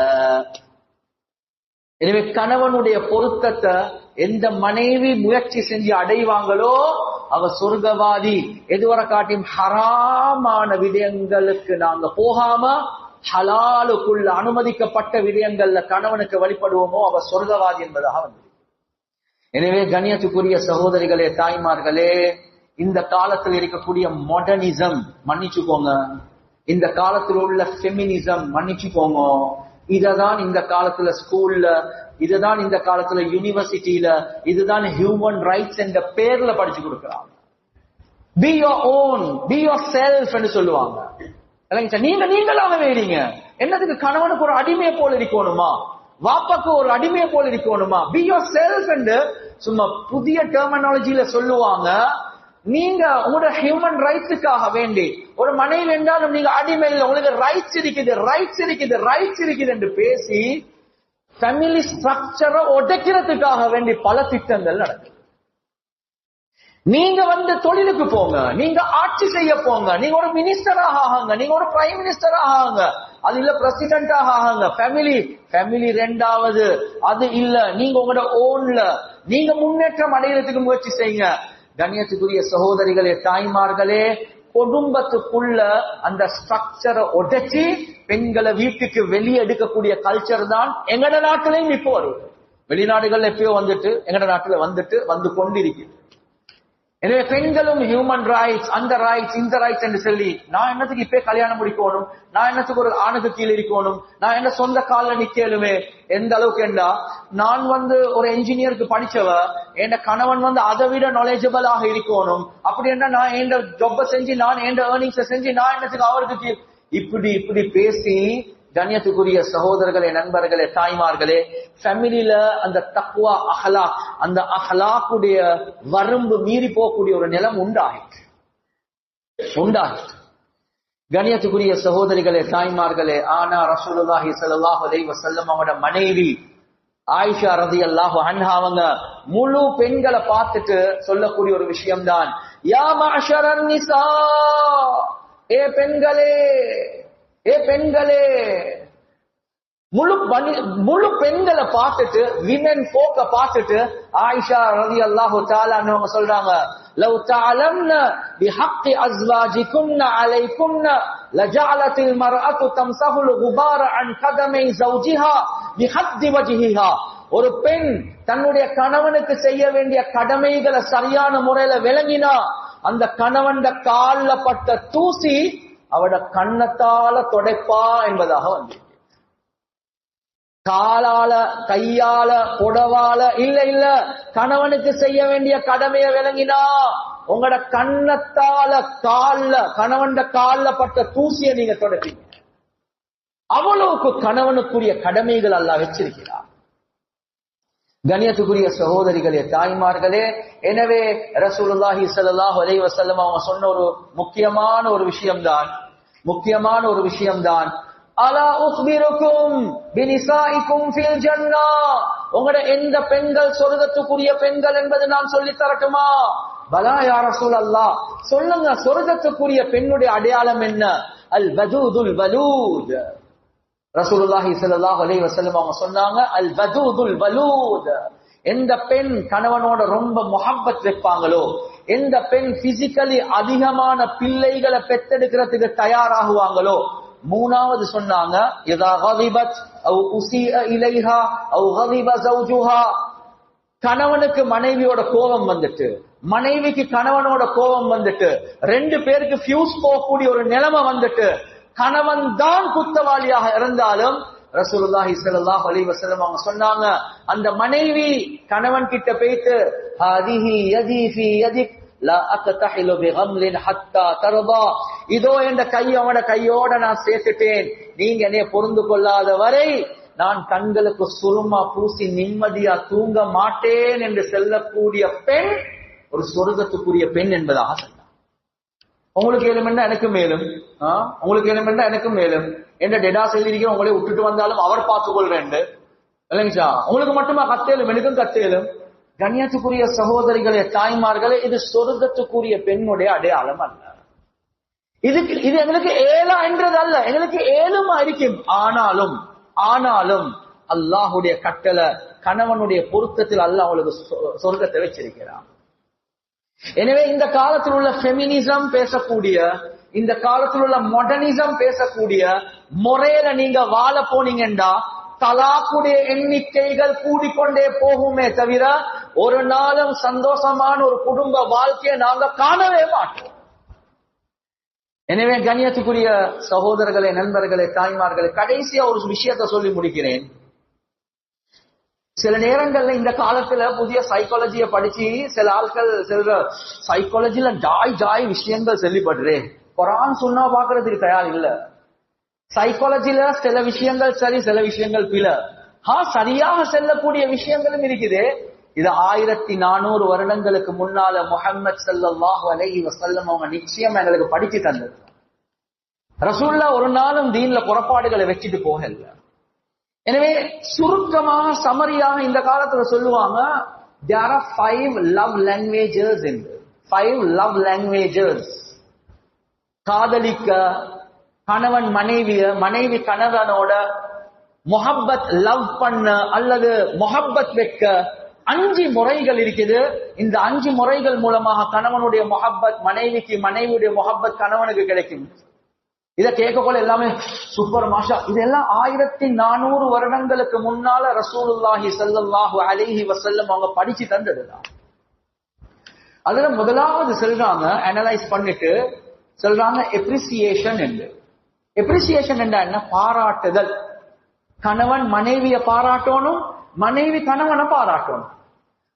எனவே கணவனுடைய பொருத்தத்தை எந்த மனைவி முயற்சி செஞ்சு அடைவாங்களோ அவ சொர்க்கவாதி. எதுவரை காட்டியும் ஹராமான விடயங்களுக்கு நாங்க போகாம ஹலாலுக்குள்ள அனுமதிக்கப்பட்ட விடயங்கள்ல கணவனுக்கு வழிபடுவோமோ அவ சொர்க்கவாதி என்பதாக வந்தது. எனவே கண்ணியத்துக்குரிய சகோதரிகளே, தாய்மார்களே, இந்த காலத்தில் இருக்கக்கூடிய மாடர்னிசம் மன்னிச்சுக்கோங்க, இந்த காலத்தில் உள்ள ஃபெமினிசம் மன்னிச்சுக்கோங்க. இததான் இந்த காலத்துல ஸ்கூல்ல, இதுதான் இந்த காலத்துல யூனிவர்சிட்டியில, இதுதான் ஹியூமன் ரைட்ஸ் என்ற பேர்ல படிச்சு கொடுக்கிறாங்க. Be your own, be your self என்று சொல்லுவாங்க. நீங்களாக வேறீங்க. என்னதுக்கு கணவனுக்கு ஒரு அடிமையை போல இருக்கணுமா? வாப்பாக்கு ஒரு அடிமையை போல இருக்கணுமா? பி யோர் செல்ஃப் என்று சும்மா புதிய டெர்மினாலஜியில சொல்லுவாங்க. நீங்க உங்களோட ஹியூமன் ரைட்ஸுக்காக வேண்டி ஒரு மனைவி என்றாலும் நீங்க அடிமை இல்லை, உங்களுக்கு ரைட்ஸ் இருக்குது, ரைட்ஸ் இருக்குது, ரைட்ஸ் இருக்குது என்று பேசி ஃபேமிலி ஸ்ட்ரக்சரை உடைக்கிறதுக்காக வேண்டி பல திட்டங்கள் நடக்குது. நீங்க தொழிலுக்கு போங்க, நீங்க ஆட்சி செய்ய போங்க, நீங்க ஒரு மினிஸ்டராக ஆகுங்க, நீங்க ஒரு பிரைம் மினிஸ்டராக ஆகுங்க, அது இல்ல பிரசிடென்டாக ஆகுங்க. ஃபேமிலி 2வது, அது இல்ல நீங்க உங்களோட ஓன்ல நீங்க முன்னேற்றம் அடைகிறதுக்கு முயற்சி செய்யுங்க. கண்ணியத்துக்குரிய சகோதரிகளே, தாய்மார்களே, குடும்பத்துக்குள்ள அந்த ஸ்ட்ரக்சரை உடைச்சி பெண்களை வீட்டுக்கு வெளியே எடுக்கக்கூடிய கல்ச்சர் தான் எங்கட நாட்டிலையும் இப்போ வருது. வெளிநாடுகள்ல எப்பயோ எங்கட நாட்டுல வந்து கொண்டிருக்கிறது. எனவே பெண்களும் ஹியூமன் ரைட்ஸ், அந்த ரைட்ஸ், இந்த ரைட்ஸ் என்று சொல்லி நான் என்னத்துக்கு இப்ப கல்யாணம் முடிக்கணும், நான் என்னத்துக்கு ஒரு ஆணுக்கு கீழே இருக்கணும், நான் என்ன சொந்த கால நிக்கலுமே. எந்த அளவுக்கு என்றா, நான் ஒரு என்ஜினியருக்கு படிச்சவ, என் கணவன் அதை விட நாலேஜபிளாக இருக்கணும். அப்படி என்ன நான் என் ஜொப்ப செஞ்சு, நான் என் ஏர்னிங்ஸை செஞ்சு, நான் என்னத்துக்கு அவருக்கு இப்படி பேசி. கண்ணியத்துக்குரிய சகோதரர்களே, நண்பர்களே, தாய்மார்களே, ஃபேமிலியில அந்த தக்வா அஹ்லாக், அந்த அஹ்லாக்குடைய வரம்பு மீறி போகக்கூடிய ஒரு நிலம் உண்டாயிற்று. உண்டாயிற்று. கணியத்துக்குரிய சகோதரிகளே, தாய்மார்களே, ஆனா ரசூலுல்லாஹி ஸல்லல்லாஹு அலைஹி வஸல்லம் அவங்களோட மனைவி ஆயிஷா ரலியல்லாஹு அன்ஹா அவங்க முழு பெண்களை பார்த்துட்டு சொல்லக்கூடிய ஒரு விஷயம்தான், யா மஅஷரன் நிசா, ஏ பெண்களே, ஏ பெண்களே. முழு பெண்களை பார்த்துட்டு, விமென் போக்க பார்த்துட்டு ஆயிஷா ரலியல்லாஹு தஆலா அவங்க சொல்றாங்க, லவ் தஅலம்ன பிஹக்கி அஸ்வாஜிகும்ன அலைகும்ன லஜஅலத்தில் மர்அத்து தம்ஸஹுல் குபார அன் கதமை ஜௌஜிஹா பிஹத்தி வஜ்ஹிஹா. ஒரு பெண் தன்னுடைய கணவனுக்கு செய்ய வேண்டிய கடமைகளை சரியான முறையில விளங்கினா அந்த கணவன் கால்ல பட்ட தூசி அவட கண்ணத்தால தொடைப்பா என்பதாக வந்து, காலால கையால புடவால இல்ல, கணவனுக்கு செய்ய வேண்டிய கடமையை விளங்கினா உங்களோட கண்ணத்தால கால்ல கணவன் கால்ல பட்ட தூசியை நீங்க தொடப்பீங்க. அவ்வளவுக்கு கணவனுக்குரிய கடமைகள் அல்லாஹ் வச்சிருக்கிறார். கண்ணியத்துக்குரிய சகோதரிகளே, தாய்மார்களே, எனவே ரசூலுல்லாஹி ஸல்லல்லாஹு அலைஹி வஸல்லம் அவங்க சொன்ன ஒரு முக்கியமான ஒரு விஷயம்தான் அலா உக்பிருக்கும் பினிசாஇக்கும் ஃபில் ஜன்னah. உங்களோட எந்த பெண்கள் சொர்க்கத்துக்குரிய பெண்கள் என்பது நான் சொல்லி தரட்டுமா? பலா யா ரசூலல்லாஹ், சொல்லுங்க, சொர்க்கத்துக்குரிய பெண்ணுடைய அடையாளம் என்ன? அல் வதூதுல் வலூத். ரசூலுல்லாஹி ஸல்லல்லாஹு அலைஹி வஸல்லம் அவங்க சொன்னாங்க, அல் வதூதுல் வலூத். எந்த பெண் கணவனோட ரொம்ப முஹப்பத் வைப்பாங்களோ, எந்த பெண் பிசிக்கலி அதிகமான பிள்ளைகளை பெத்தெடுக்கிறதுக்கு தயாராகுவாங்களோ. மூணாவது சொன்னாங்க, இதா கதிபத் அவ் உஸிஅ இலைஹா அவ் கதிப ஜௌஜுஹா. கணவனுக்கு மனைவியோட கோபம் வந்துட்டு, மனைவிக்கு கணவனோட கோபம் வந்துட்டு, ரெண்டு பேருக்கு ஃபியூஸ் போகக்கூடிய ஒரு நிலைமை வந்துட்டு, கணவன் தான் குத்தவாளியாக இருந்தாலும் ரசூலுல்லாஹி ஸல்லல்லாஹு அலைஹி வஸல்லம் அவங்க சொன்னாங்க, அந்த மனைவி கணவன் கிட்ட போயிட்டு, ஹாதிஹி யதி ஃபீ யதிக் லா அக்தஹிலு பிகம்லின் ஹத்தா தர்தா. இதோ என்ற கையோட கையோட நான் சேர்த்துட்டேன், நீங்க என்னைய பொருந்து கொள்ளாத வரை நான் கண்களுக்கு சுருமா பூசி நிம்மதியா தூங்க மாட்டேன் என்று செல்லக்கூடிய பெண் ஒரு சொர்க்கத்துக்குரிய பெண் என்பதாக சொன்னார். உங்களுக்கு ஏழுமெண்டா எனக்கு மேலும், உங்களுக்கு ஏழுமெண்டா எனக்கு மேலும் என்ற டெடா எழுதியிருக்கிற உங்களை விட்டுட்டு வந்தாலும் அவர் பார்த்துக் கொள்றேன் இல்லைங்களா? உங்களுக்கு மட்டுமா கத்தேலும், எனக்கும் கத்தேலும். கண்ணியத்துக்குரிய சகோதரிகளே, தாய்மார்களே, இது சொர்க்கத்துக்குரிய பெண்ணுடைய அடையாளம் அல்ல. இது எங்களுக்கு ஏலா என்றது அல்ல, எங்களுக்கு ஏழுமா இருக்கும். ஆனாலும் அல்லாஹுடைய கட்டளை, கணவனுடைய பொருத்தத்தில் அல்லாஹ் அவளுக்கு சொர்க்கத்தை வச்சிருக்கிறான். எனவே இந்த காலத்தில் உள்ள ஃபெமினிசம் பேசக்கூடிய, இந்த காலத்தில் உள்ள மாடர்னிசம் பேசக்கூடிய முறையில நீங்க வாழ போனீங்கண்டா தலாக்குடைய எண்ணிக்கைகள் கூடிக்கொண்டே போகுமே தவிர ஒரு நாளும் சந்தோஷமான ஒரு குடும்ப வாழ்க்கையை நாங்க காணவே மாட்டோம். எனவே கண்ணியத்துக்குரிய சகோதரர்களே, நண்பர்களே, தாய்மார்களே, கடைசியா ஒரு விஷயத்தை சொல்லி முடிக்கிறேன். சில நேரங்கள்ல இந்த காலத்துல புதிய சைக்காலஜியை படிச்சு சில ஆட்கள் சில சைக்காலஜில ஜாய் விஷயங்கள் செல்லிப்படுறேன். குரான் சொன்னா பாக்குறதுக்கு தயார் இல்ல. சைக்காலஜில சில விஷயங்கள் சரி, சில விஷயங்கள் பில. சரியாக செல்லக்கூடிய விஷயங்களும் இருக்குது. இது 1400 வருடங்களுக்கு முன்னால முஹம்மது ஸல்லல்லாஹு அலைஹி வஸல்லம் அவங்க நிச்சயம் எங்களுக்கு படிச்சு தந்தது. ரசூலுல்லாஹ் ஒரு நாளும் தீன்ல புறப்பாடுகளை வச்சுட்டு போகல. எனவே சுருக்கமாக சமரியாக இந்த காலத்துல சொல்லுவாங்க, there are 5 love languages in 5 love languages. காதலிக்க, கணவன் மனைவி கணவனோட முஹப்பத் லவ் பண்ண அல்லது முஹப்பத் வைக்க 5 முறைகள் இருக்குது. இந்த 5 முறைகள் மூலமாக கணவனுடைய முஹப்பத் மனைவிக்கு, மனைவியுடைய முஹப்பத் கணவனுக்கு கிடைக்கும். இத கேட்கப்போல எல்லாமே சூப்பர் மாஷா. இதெல்லாம் 1400 வருடங்களுக்கு முன்னால ரசூலுல்லாஹி ஸல்லல்லாஹு அலைஹி வஸல்லம் அவங்க படிச்சு தந்ததுதான். அதுல முதலாவது சொல்றாங்க, அனலைஸ் பண்ணிட்டு சொல்றாங்க எப்ரிசியேஷன் என்று. எப்ரிசியேஷன் என்ன? பாராட்டுதல். கணவன் மனைவிய பாராட்டணும், மனைவி கணவனை பாராட்டணும்.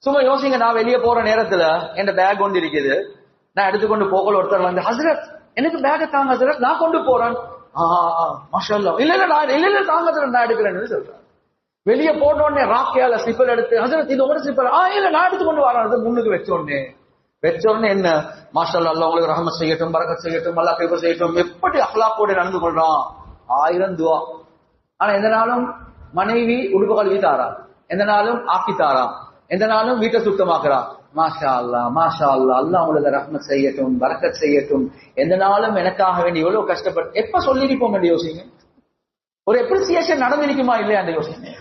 சும்மா யோசிங்க, நான் வெளியே போற நேரத்துல என் பேக் கொண்டு இருக்குது, நான் எடுத்துக்கொண்டு போகல, ஒருத்தர் வந்து ஹஸ்ரத் எனக்கு பேக தாங்க ஹஸ்ரத், நான் கொண்டு போறேன். மாஷா அல்லாஹ், இல்ல தாங்க நான் எடுக்கிறேன்னு சொல்றேன். வெளியே போன உடனே ராக்கியால ஸ்லிப்பர் எடுத்து ஹஸ்ரத் இது உங்க ஸ்லிப்பர், இல்ல நான் எடுத்து கொண்டு வரேன் முன்னுக்கு வச்ச உடனே பெற்றோர்னு என்ன, மாஷா அல்லாஹ் உங்களுக்கு ரஹமத் செய்யட்டும், பரக்கத் செய்யட்டும், அல்லாஹ் கிருபை செய்யட்டும், எப்படி அஹ்லாக்கோட நடந்து கொள்றான், 1000 துவா. ஆனா எந்த நாளும் மனைவி உடுப்பு கழுவி தாரா, எந்த நாளும் ஆக்கி தாரா, எந்த நாளும் வீட்டை சுத்தமாக்குறா, மாஷா அல்லாஹ் மாஷா அல்லாஹ், அல்லாஹ் உங்களுக்கு ரஹ்மத் செய்யட்டும், பரக்கத் செய்யட்டும், எந்த நாளும் எனக்காக வேண்டி எவ்வளவு கஷ்டப்பட்டு எப்ப சொல்லிருப்போம் என்று யோசிங்க. ஒரு அப்ரிசியேஷன் நடந்திருக்குமா இல்லையா அந்த யோசனை.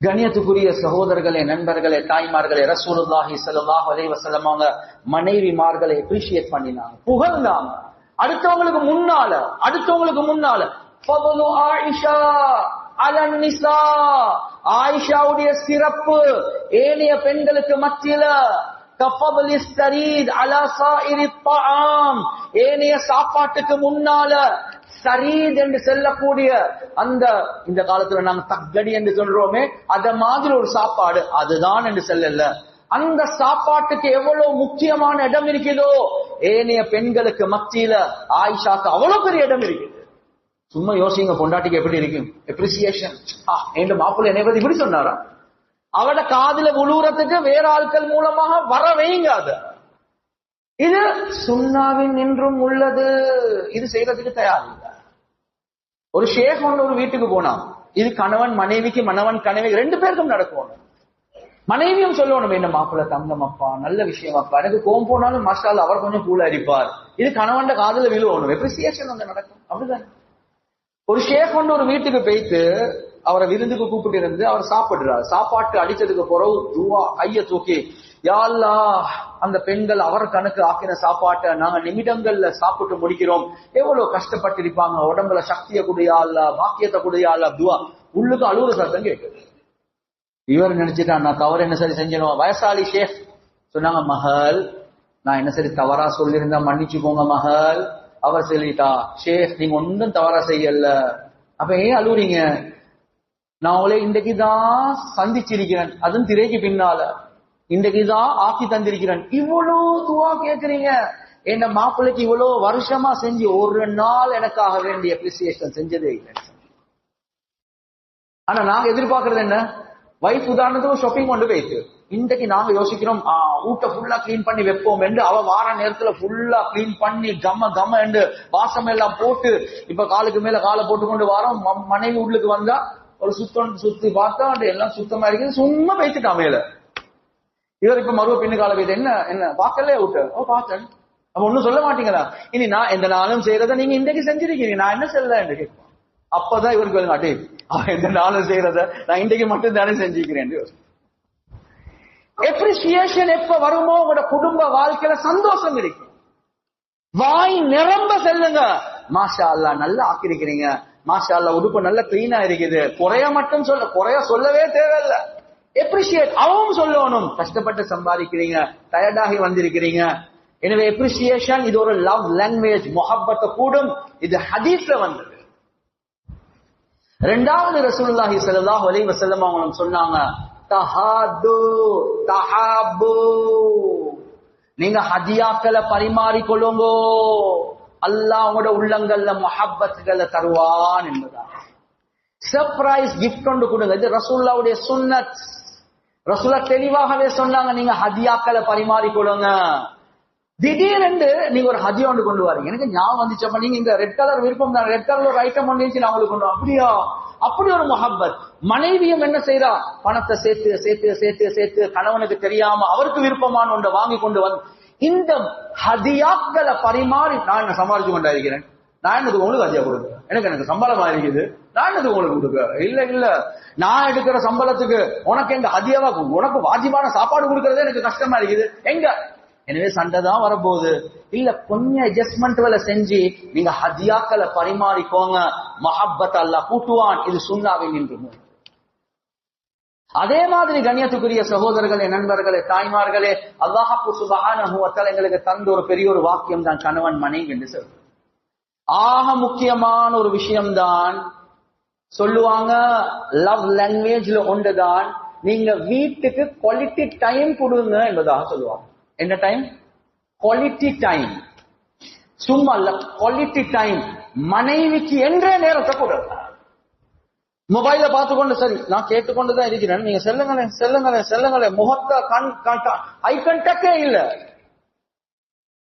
கண்ணியத்துக்குரிய சகோதரர்களே, நண்பர்களே, தாய்மார்களே, ரசூலுல்லாஹி ஸல்லல்லாஹு அலைஹி வஸல்லம் அவங்க மனைவிமார்களை அப்ரிஷியேட் பண்ணினாங்க, புகழ்ந்தாங்க. அடுத்தவங்களுக்கு முன்னால ஃபضل ஆயிஷா அலன் நிசா, ஆயிஷாவுடைய சிறப்பு ஏனைய பெண்களுக்கு மத்தியில கஃபضل السريد على سائر الطعام, ஏனைய சாப்பாட்டுக்கு முன்னால சரீத் என்று சொல்லக்கூடிய அந்த இந்த காலத்துல நாங்க தக்கடி என்று சொல்றோமே, அத மாதிரி ஒரு சாப்பாடு அதுதான் என்று சொல்லல. அந்த சாப்பாட்டுக்கு எவ்வளவு முக்கியமான இடம் இருக்குதோ ஏனைய பெண்களுக்கு மத்தியில ஆயிஷாக்கு அவ்வளவு பெரிய இடம் இருக்குது. சும்மா யோசிங்க, பொண்டாட்டிக்கு எப்படி இருக்கும் அப்ரிசியேஷன். என் மாப்பிள்ளை என்னை பத்தி இப்படி சொன்னாரா, அவட காதுல உழுவுறதுக்கு வேற ஆட்கள் மூலமாக வர வைங்க. இது சுன்னாவின் நின்றும் உள்ளது, இது செய்யறதுக்கு தயார் இல்லை. ஒரு ஷேக் ஒன்று ஒரு வீட்டுக்கு போனா, இது கணவன் மனைவிக்கு, மணவன் கனவை 2 பேருக்கும் நடக்கும். மனைவியும் சொல்லணும், என்ன மாப்பிள்ள தங்கம் அப்பா, நல்ல விஷயம் அப்பா, எனக்கு கோம் போனாலும் மாஸ்டால் அவர் கொஞ்சம் கூல அடிப்பார், இது கணவன் காதுல விழுவணும், அப்ரிசியேஷன் வந்து நடக்கும். அப்படிதான் ஒரு ஷேக் ஒன்று ஒரு வீட்டுக்கு போயிட்டு அவரை விருந்துக்கு கூப்பிட்டு இருந்து அவர் சாப்பிடுறாரு. சாப்பாட்டு அடிச்சதுக்கு பிறகு துவா கைய தூக்கி, யா அல்லாஹ் அந்த பெண்கள் அவர் கணக்கு ஆக்கின சாப்பாட்டை நாங்க நிமிடங்கள்ல சாப்பிட்டு முடிக்கிறோம், எவ்வளவு கஷ்டப்பட்டிருப்பாங்க, உடம்புல சக்தியை குடியா அல்ல, பாக்கியத்தை குடியா அல்ல, துவா. உள்ளுக்கு அழுகுற சத்தம் கேட்குது. இவர் நினைச்சிட்டா நான் தவறு என்ன சரி செஞ்சணும். வயசாலி ஷேக் சொன்னாங்க, மகள் நான் என்ன சரி தவறா சொல்லியிருந்தா மன்னிச்சுக்கோங்க மகள். அவர் சொல்லிட்டா, ஷேக் நீங்க ஒன்றும் தவறா செய்யல, அப்ப ஏன் அழுவுறீங்க, நான் உங்களை இன்றைக்குதான் சந்திச்சிருக்கிறேன், அதுவும் திரைக்கு பின்னால இன்றைக்குதான் ஆக்கி தந்திருக்கிறேன், இவ்வளவு துவா கேட்கிறீங்க, என்ன மாப்பிள்ளைக்கு இவ்வளவு வருஷமா செஞ்சு ஒரு நாள் எனக்காக வேண்டிய அப்ரிசியேஷன் செஞ்சதே இல்லை. ஆனா நாங்க எதிர்பார்க்கறது என்ன, வைஃப் உதாரணத்துக்கு ஷாப்பிங் கொண்டு போயிட்டு இன்றைக்கு நாங்க யோசிக்கிறோம், ஊட்ட ஃபுல்லா கிளீன் பண்ணி வைப்போம் என்று, அவ வார நேரத்துல ஃபுல்லா கிளீன் பண்ணி கம கம என்று வாசம் எல்லாம் போட்டு இப்ப காலுக்கு மேல காலை போட்டு கொண்டு வாரோம். மனைவி உள்ளுக்கு வந்தா ஒரு சுத்தி பார்த்தா எல்லாம் சுத்தமா இருக்குது, சும்மா வைத்துட்டான் மேல. இவர் இப்ப மறுவ பின்னு கால போயிட்டு, என்ன என்ன பார்க்கல விட்டு, பார்த்தேன், அப்ப ஒண்ணும் சொல்ல மாட்டீங்களா, இனி நான் எந்த நாளும் செய்யறத நீங்க இன்றைக்கு செஞ்சிருக்கீங்க, நான் என்ன செய்யல என்று கேட்போம். அப்பதான் இவருக்கு அடே எந்த நாளும் செய்யறத நான் இன்றைக்கு மட்டும் தானே செஞ்சுக்கிறேன். அப்ரிசியேஷன் எப்ப வருமோ உங்களோட குடும்ப வாழ்க்கையில சந்தோஷம் இருக்கும். வாய் நிரம்ப செல்லுங்க, மாஷா அல்லாஹ் நல்லா ஆக்கிருக்கிறீங்க, மாஷா அல்லாஹ் உடுப்பு நல்ல கிளீனா இருக்குது, குறைய மட்டும் குறைய சொல்லவே தேவையில்லை. அப்ரிசியேட் அவவும் சொல்லணும், கஷ்டப்பட்டு சம்பாதிக்கிறீங்க, டயர்டாகி வந்திருக்கிறீங்க. எனவே அப்ரிசியேஷன் இது ஒரு லவ் லாங்குவேஜ், முஹப்பத்தை கூடும். இது ஹதீஸ்ல வந்தது. 2வது ரசூலுல்லாஹி ஸல்லல்லாஹு அலைஹி வஸல்லம் அவங்க சொன்னாங்க, தஹாது தஹாபு, நீங்க ஹதியாக்களை பரிமாறிக்கொள்ளுங்க, அல்லாஹ் உங்களோட உள்ளங்கள்ல முஹப்பத்களை தருவான் என்பதா. சர்ப்ரைஸ் கிஃப்ட் கொண்டு கொடுங்க, இது ரசூலுல்லாஹ்வுடைய சுன்னத். ரசூலுல்லாஹ் தெளிவாகவே சொன்னாங்க, நீங்க ஹதியாக்களை பரிமாறிக்கொள்ளுங்க. திடீரென்று நீங்க ஒரு ஹதியா ஒன்று கொண்டு வரீங்க, எனக்கு ஞாபகம் வந்துச்சப்ப நீங்க இந்த ரெட் கலர் விருப்பம் தான், ரெட் கலர் ஒரு ஐட்டம் ஒன்று நான் உங்களுக்கு கொண்டு அப்படியா, அப்படி ஒரு முஹப்பத். மனைவியும் என்ன செய்யறா, பணத்தை சேர்த்து சேர்த்து சேர்த்து சேர்த்து கணவனுக்கு தெரியாம அவருக்கு விருப்பமான ஒன்றை வாங்கி கொண்டு வந்து இந்த ஹதியாக்களை பரிமாறி, நான் என்ன சமாளிச்சு கொண்டா இருக்கிறேன், நான் என்னது உங்களுக்கு ஹதியா கொடுக்க, எனக்கு சம்பளமா இருக்குது, நான் என்னது உங்களுக்கு கொடுக்க, இல்ல இல்ல நான் எடுக்கிற சம்பளத்துக்கு உனக்கு எங்க ஹதியாவா, உனக்கு வாஜிபான சாப்பாடு கொடுக்கறதே எனக்கு கஷ்டமா இருக்குது எங்க. எனவே சண்டை தான் வரப்போகுது. இல்ல கொஞ்சம் அட்ஜஸ்ட்மெண்ட் வேலை செஞ்சு நீங்க ஹதியாக்களை பரிமாறிக்கோங்க, மஹப்பத் அல்லாஹ் கூட்டுவான். இது சுன்னாவின் நின்று. அதே மாதிரி கண்ணியத்துக்குரிய சகோதரர்களே, நண்பர்களே, தாய்மார்களே, அல்லாஹ் சுப்ஹானஹு வ தஆலா எங்களுக்கு தந்த ஒரு பெரிய ஒரு வாக்கியம் தான் கணவன் மனைவி என்று சொல்றது. ஆக முக்கியமான ஒரு விஷயம்தான். சொல்லுவாங்க லவ் லாங்குவேஜ்ல ஒன்றுதான், நீங்க வீட்டுக்கு குவாலிட்டி டைம் கொடுங்க என்பதாக சொல்லுவாங்க. என்ன டைம்? Quality time. சும்மா இல்ல, குவாலிட்டி டைம். மனைவிக்கு என்ற நேரத்தை கொடுங்க. மொபைல பார்த்துக்கொண்டு சரி நான் கேட்டுக்கொண்டுதான் இருக்கிறேன், நீங்க செல்லுங்களேன் செல்லுங்களேன் செல்லுங்களேன், முகத்த ஐ கண்டாக்டே இல்ல.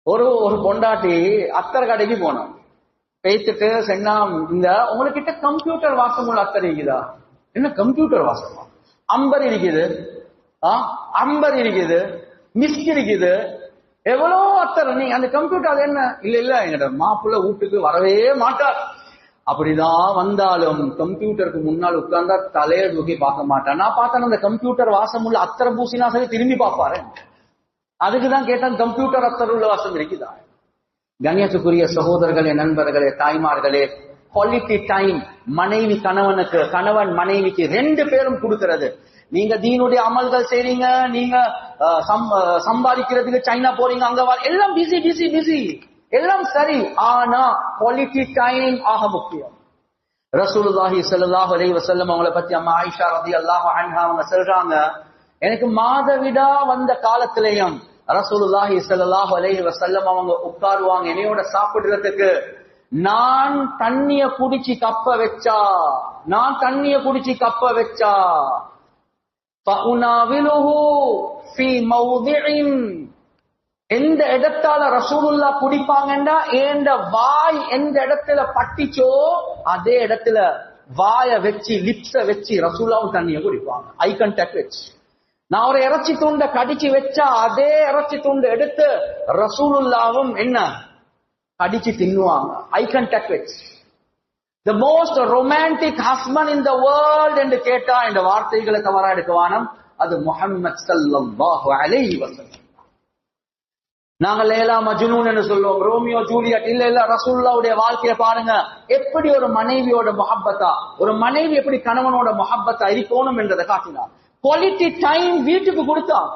ஒரு பொண்டாட்டி அத்தர் கடைக்கு போனோம், பேத்துட்டு சொன்னா, இந்த உங்ககிட்ட கம்ப்யூட்டர் வாசம் உள்ள அத்தர் இருக்குதா? என்ன கம்ப்யூட்டர் வாசமா? அம்பர் இருக்குது, அம்பர் இருக்குது, மிஸ்க் இருக்குது, எவ்வளோ அத்தர். நீ அந்த கம்ப்யூட்டர் அது என்ன? இல்ல எங்கிட்ட மாப்பிள்ள வீட்டுக்கு வரவே மாட்டார். அப்படிதான் வந்தாலும் கம்ப்யூட்டருக்கு முன்னால் உட்கார்ந்தா தலையை தூக்கி பார்க்க மாட்டான். நான் பார்த்தேன் அந்த கம்ப்யூட்டர் வாசம் உள்ள அத்தரை பூசினா சரி திரும்பி பார்ப்பாரு. அதுக்குதான் கேட்டான், கம்ப்யூட்டர் அத்தர் உள்ள வாசம் இருக்குதா? கண்ணியத்துக்குரிய சகோதரர்களே, நண்பர்களே, தாய்மார்களே, குவாலிட்டி டைம் மனைவி கணவனுக்கு, கணவன் மனைவிக்கு 2 பேரும் கொடுக்கிறது. நீங்க தீனுடைய அமல்கள் செய்றீங்க, நீங்க சம்பாதிக்கிறதுக்கு சைனா போறீங்க, அங்க எல்லாம் பிஸி பிஸி பிஸி, எல்லாம் சரி. ஆனா குவாலிட்டி டைம் ஆக முக்கியம். ரசூலுல்லாஹி ஸல்லல்லாஹு அலைஹி வஸல்லம் அவங்கள பத்தி அம்மா ஆயிஷா ரலியல்லாஹு அன்ஹா அவங்க சொல்றாங்க, எனக்கு மாதவிடா வந்த காலத்திலேயும் ரசூலுல்லாஹி ஸல்லல்லாஹு அலைஹி வஸல்லம் அவங்க உட்காருவாங்க என்னையோட சாப்பிடுறதுக்கு. நான் தண்ணிய குடிச்சு கப்ப வச்சா, எந்த இடத்தால ரசூலுல்லா குடிப்பாங்கண்டா, ஏண்ட வாய் எந்த இடத்துல பட்டிச்சோ அதே இடத்துல வாய வச்சு லிப்ஸ வச்சு ரசூலுல்லாவும் தண்ணிய குடிப்பாங்க, ஐ கான்டாக்ட் வச்சு. நான் ஒரு இறைச்சி துண்ட கடிச்சு வச்சா அதே இறைச்சி துண்டு எடுத்து ரசூலுல்லாவும் என்ன கடிச்சு தின்னுவாங்க, ஐ கான்டாக்ட் வச்சு. The most romantic husband in the world என்று கேட்டா இந்த வார்த்தைகளை தவறா எடுக்கவானம், அது முஹம்மது ஸல்லல்லாஹு அலைஹி வஸல்லம். நாங்க லேலா மஜ்னூன் என்று சொல்லுவோம், ரோமியோ ஜூலியட். இல்ல ரசூலுல்லாஹ்வுடைய வாழ்க்கைய பாருங்க, எப்படி ஒரு மனைவியோட முஹப்பத்தா, ஒரு மனைவி எப்படி கணவனோட முஹப்பத்தா இருக்கணும் என்றதை காட்டினார். குவாலிட்டி டைம் வீட்டுக்கு கொடுத்தாங்க.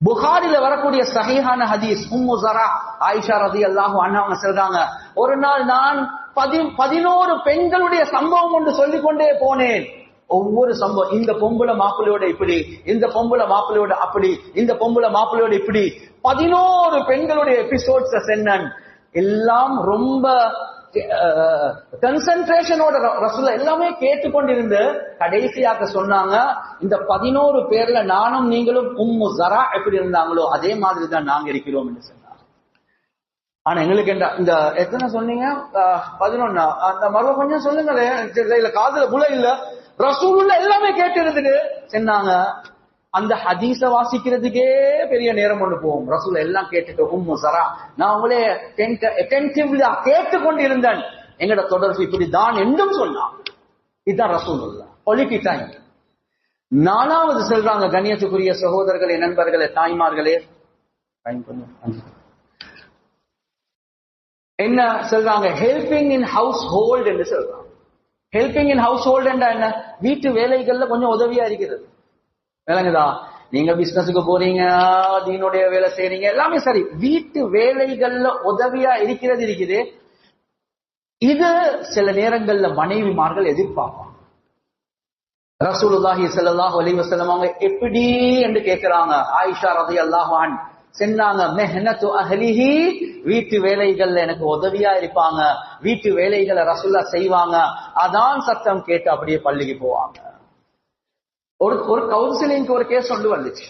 புகாரில வரக்கூடிய சஹீஹான ஹதீஸ், உம்மு ஸரா ஆயிஷா ரலியல்லாஹு அன்ஹா சொல்றாங்க, ஒரு நாள் நான் 11 பெண்களுடைய சம்பவம் ஒன்று சொல்லிக் கொண்டே போனேன். ஒவ்வொரு சம்பவம், இந்த பொம்புல மாப்பிள்ளையோட இப்படி, இந்த பொம்புல மாப்பிள்ளையோட அப்படி, இந்த பொம்புல மாப்பிள்ளையோட இப்படி, 11 பெண்களுடைய எபிசோட்ஸ் சென்னன். எல்லாம் ரொம்ப கன்சென்ட்ரேஷனோட ரசூலுல்லாஹ் எல்லாமே கேட்டுக்கொண்டிருந்து கடைசியாக சொன்னாங்க, இந்த 11 பேர்ல நானும் நீங்களும் உம்மு ஸரா எப்படி இருந்தாங்களோ அதே மாதிரி தான் நாங்க இருக்கிறோம் என்று சொன்னாங்க. ஆனா எங்களுக்கு இந்த எத்தனை சொன்னீங்க? 11. அந்த மறுபடியும் கொஞ்சம் சொல்லுங்களேன், இல்ல காதுல புல இல்ல. ரசூலுல்லாஹ் எல்லாமே கேட்டு இருந்துட்டு சொன்னாங்க, அந்த ஹதீஸ வாசிக்கிறதுக்கே பெரிய நேரம் கொண்டு போவோம். ரசூலுல்லாஹ் எல்லாம் கேட்டுட்டு, உம்மு ஸரா நான் உங்களே அட்டென்டிவ்லி கேட்டுக்கொண்டு இருந்தேன், எங்கட தொடர்பு இப்படிதான் என்றும் சொன்னாங்க. இதுதான் ரசூலுல்லாஹ் குவாலிட்டி டைம். 4வது சொல்றாங்க, கண்ணியத்துக்குரிய சகோதரர்களே, நண்பர்களே, தாய்மார்களே, என்ன சொல்றாங்க? ஹெல்பிங் இன் ஹவுஸ் ஹோல்ட் என்று சொல்றாங்க. ஹெல்பிங் இன் ஹவுஸ் ஹோல்ட் என்றா என்ன? வீட்டு வேலைகள்ல கொஞ்சம் உதவியா இருக்கிறது. விளங்குதா? நீங்க பிசினஸுக்கு போறீங்க, தீனுடைய வேலை செய்றீங்க, எல்லாமே சரி, வீட்டு வேலைகள்ல உதவியா இருக்கிறது இருக்குது. இது சில நேரங்கள்ல மனைவிமார்கள் எதிர்பார்ப்பாங்க. ரசூலுல்லாஹி ஸல்லல்லாஹு அலைஹி வஸல்லம் அவங்க எப்படி என்று கேட்கிறாங்க. ஆயிஷா ரலியல்லாஹு அன்ஹா சொன்னாங்க, மெஹ்னத்து அஹ்லிஹி, வீட்டு வேலைகள்ல எனக்கு உதவியா இருப்பாங்க, வீட்டு வேலைகளை ரசூலுல்லாஹ் செய்வாங்க, அதான் சத்தம் கேட்டு அப்படியே பள்ளிக்கு போவாங்க. ஒரு கவுன்சிலிங்க்கு ஒரு கேஸ் கொண்டு வந்துச்சு.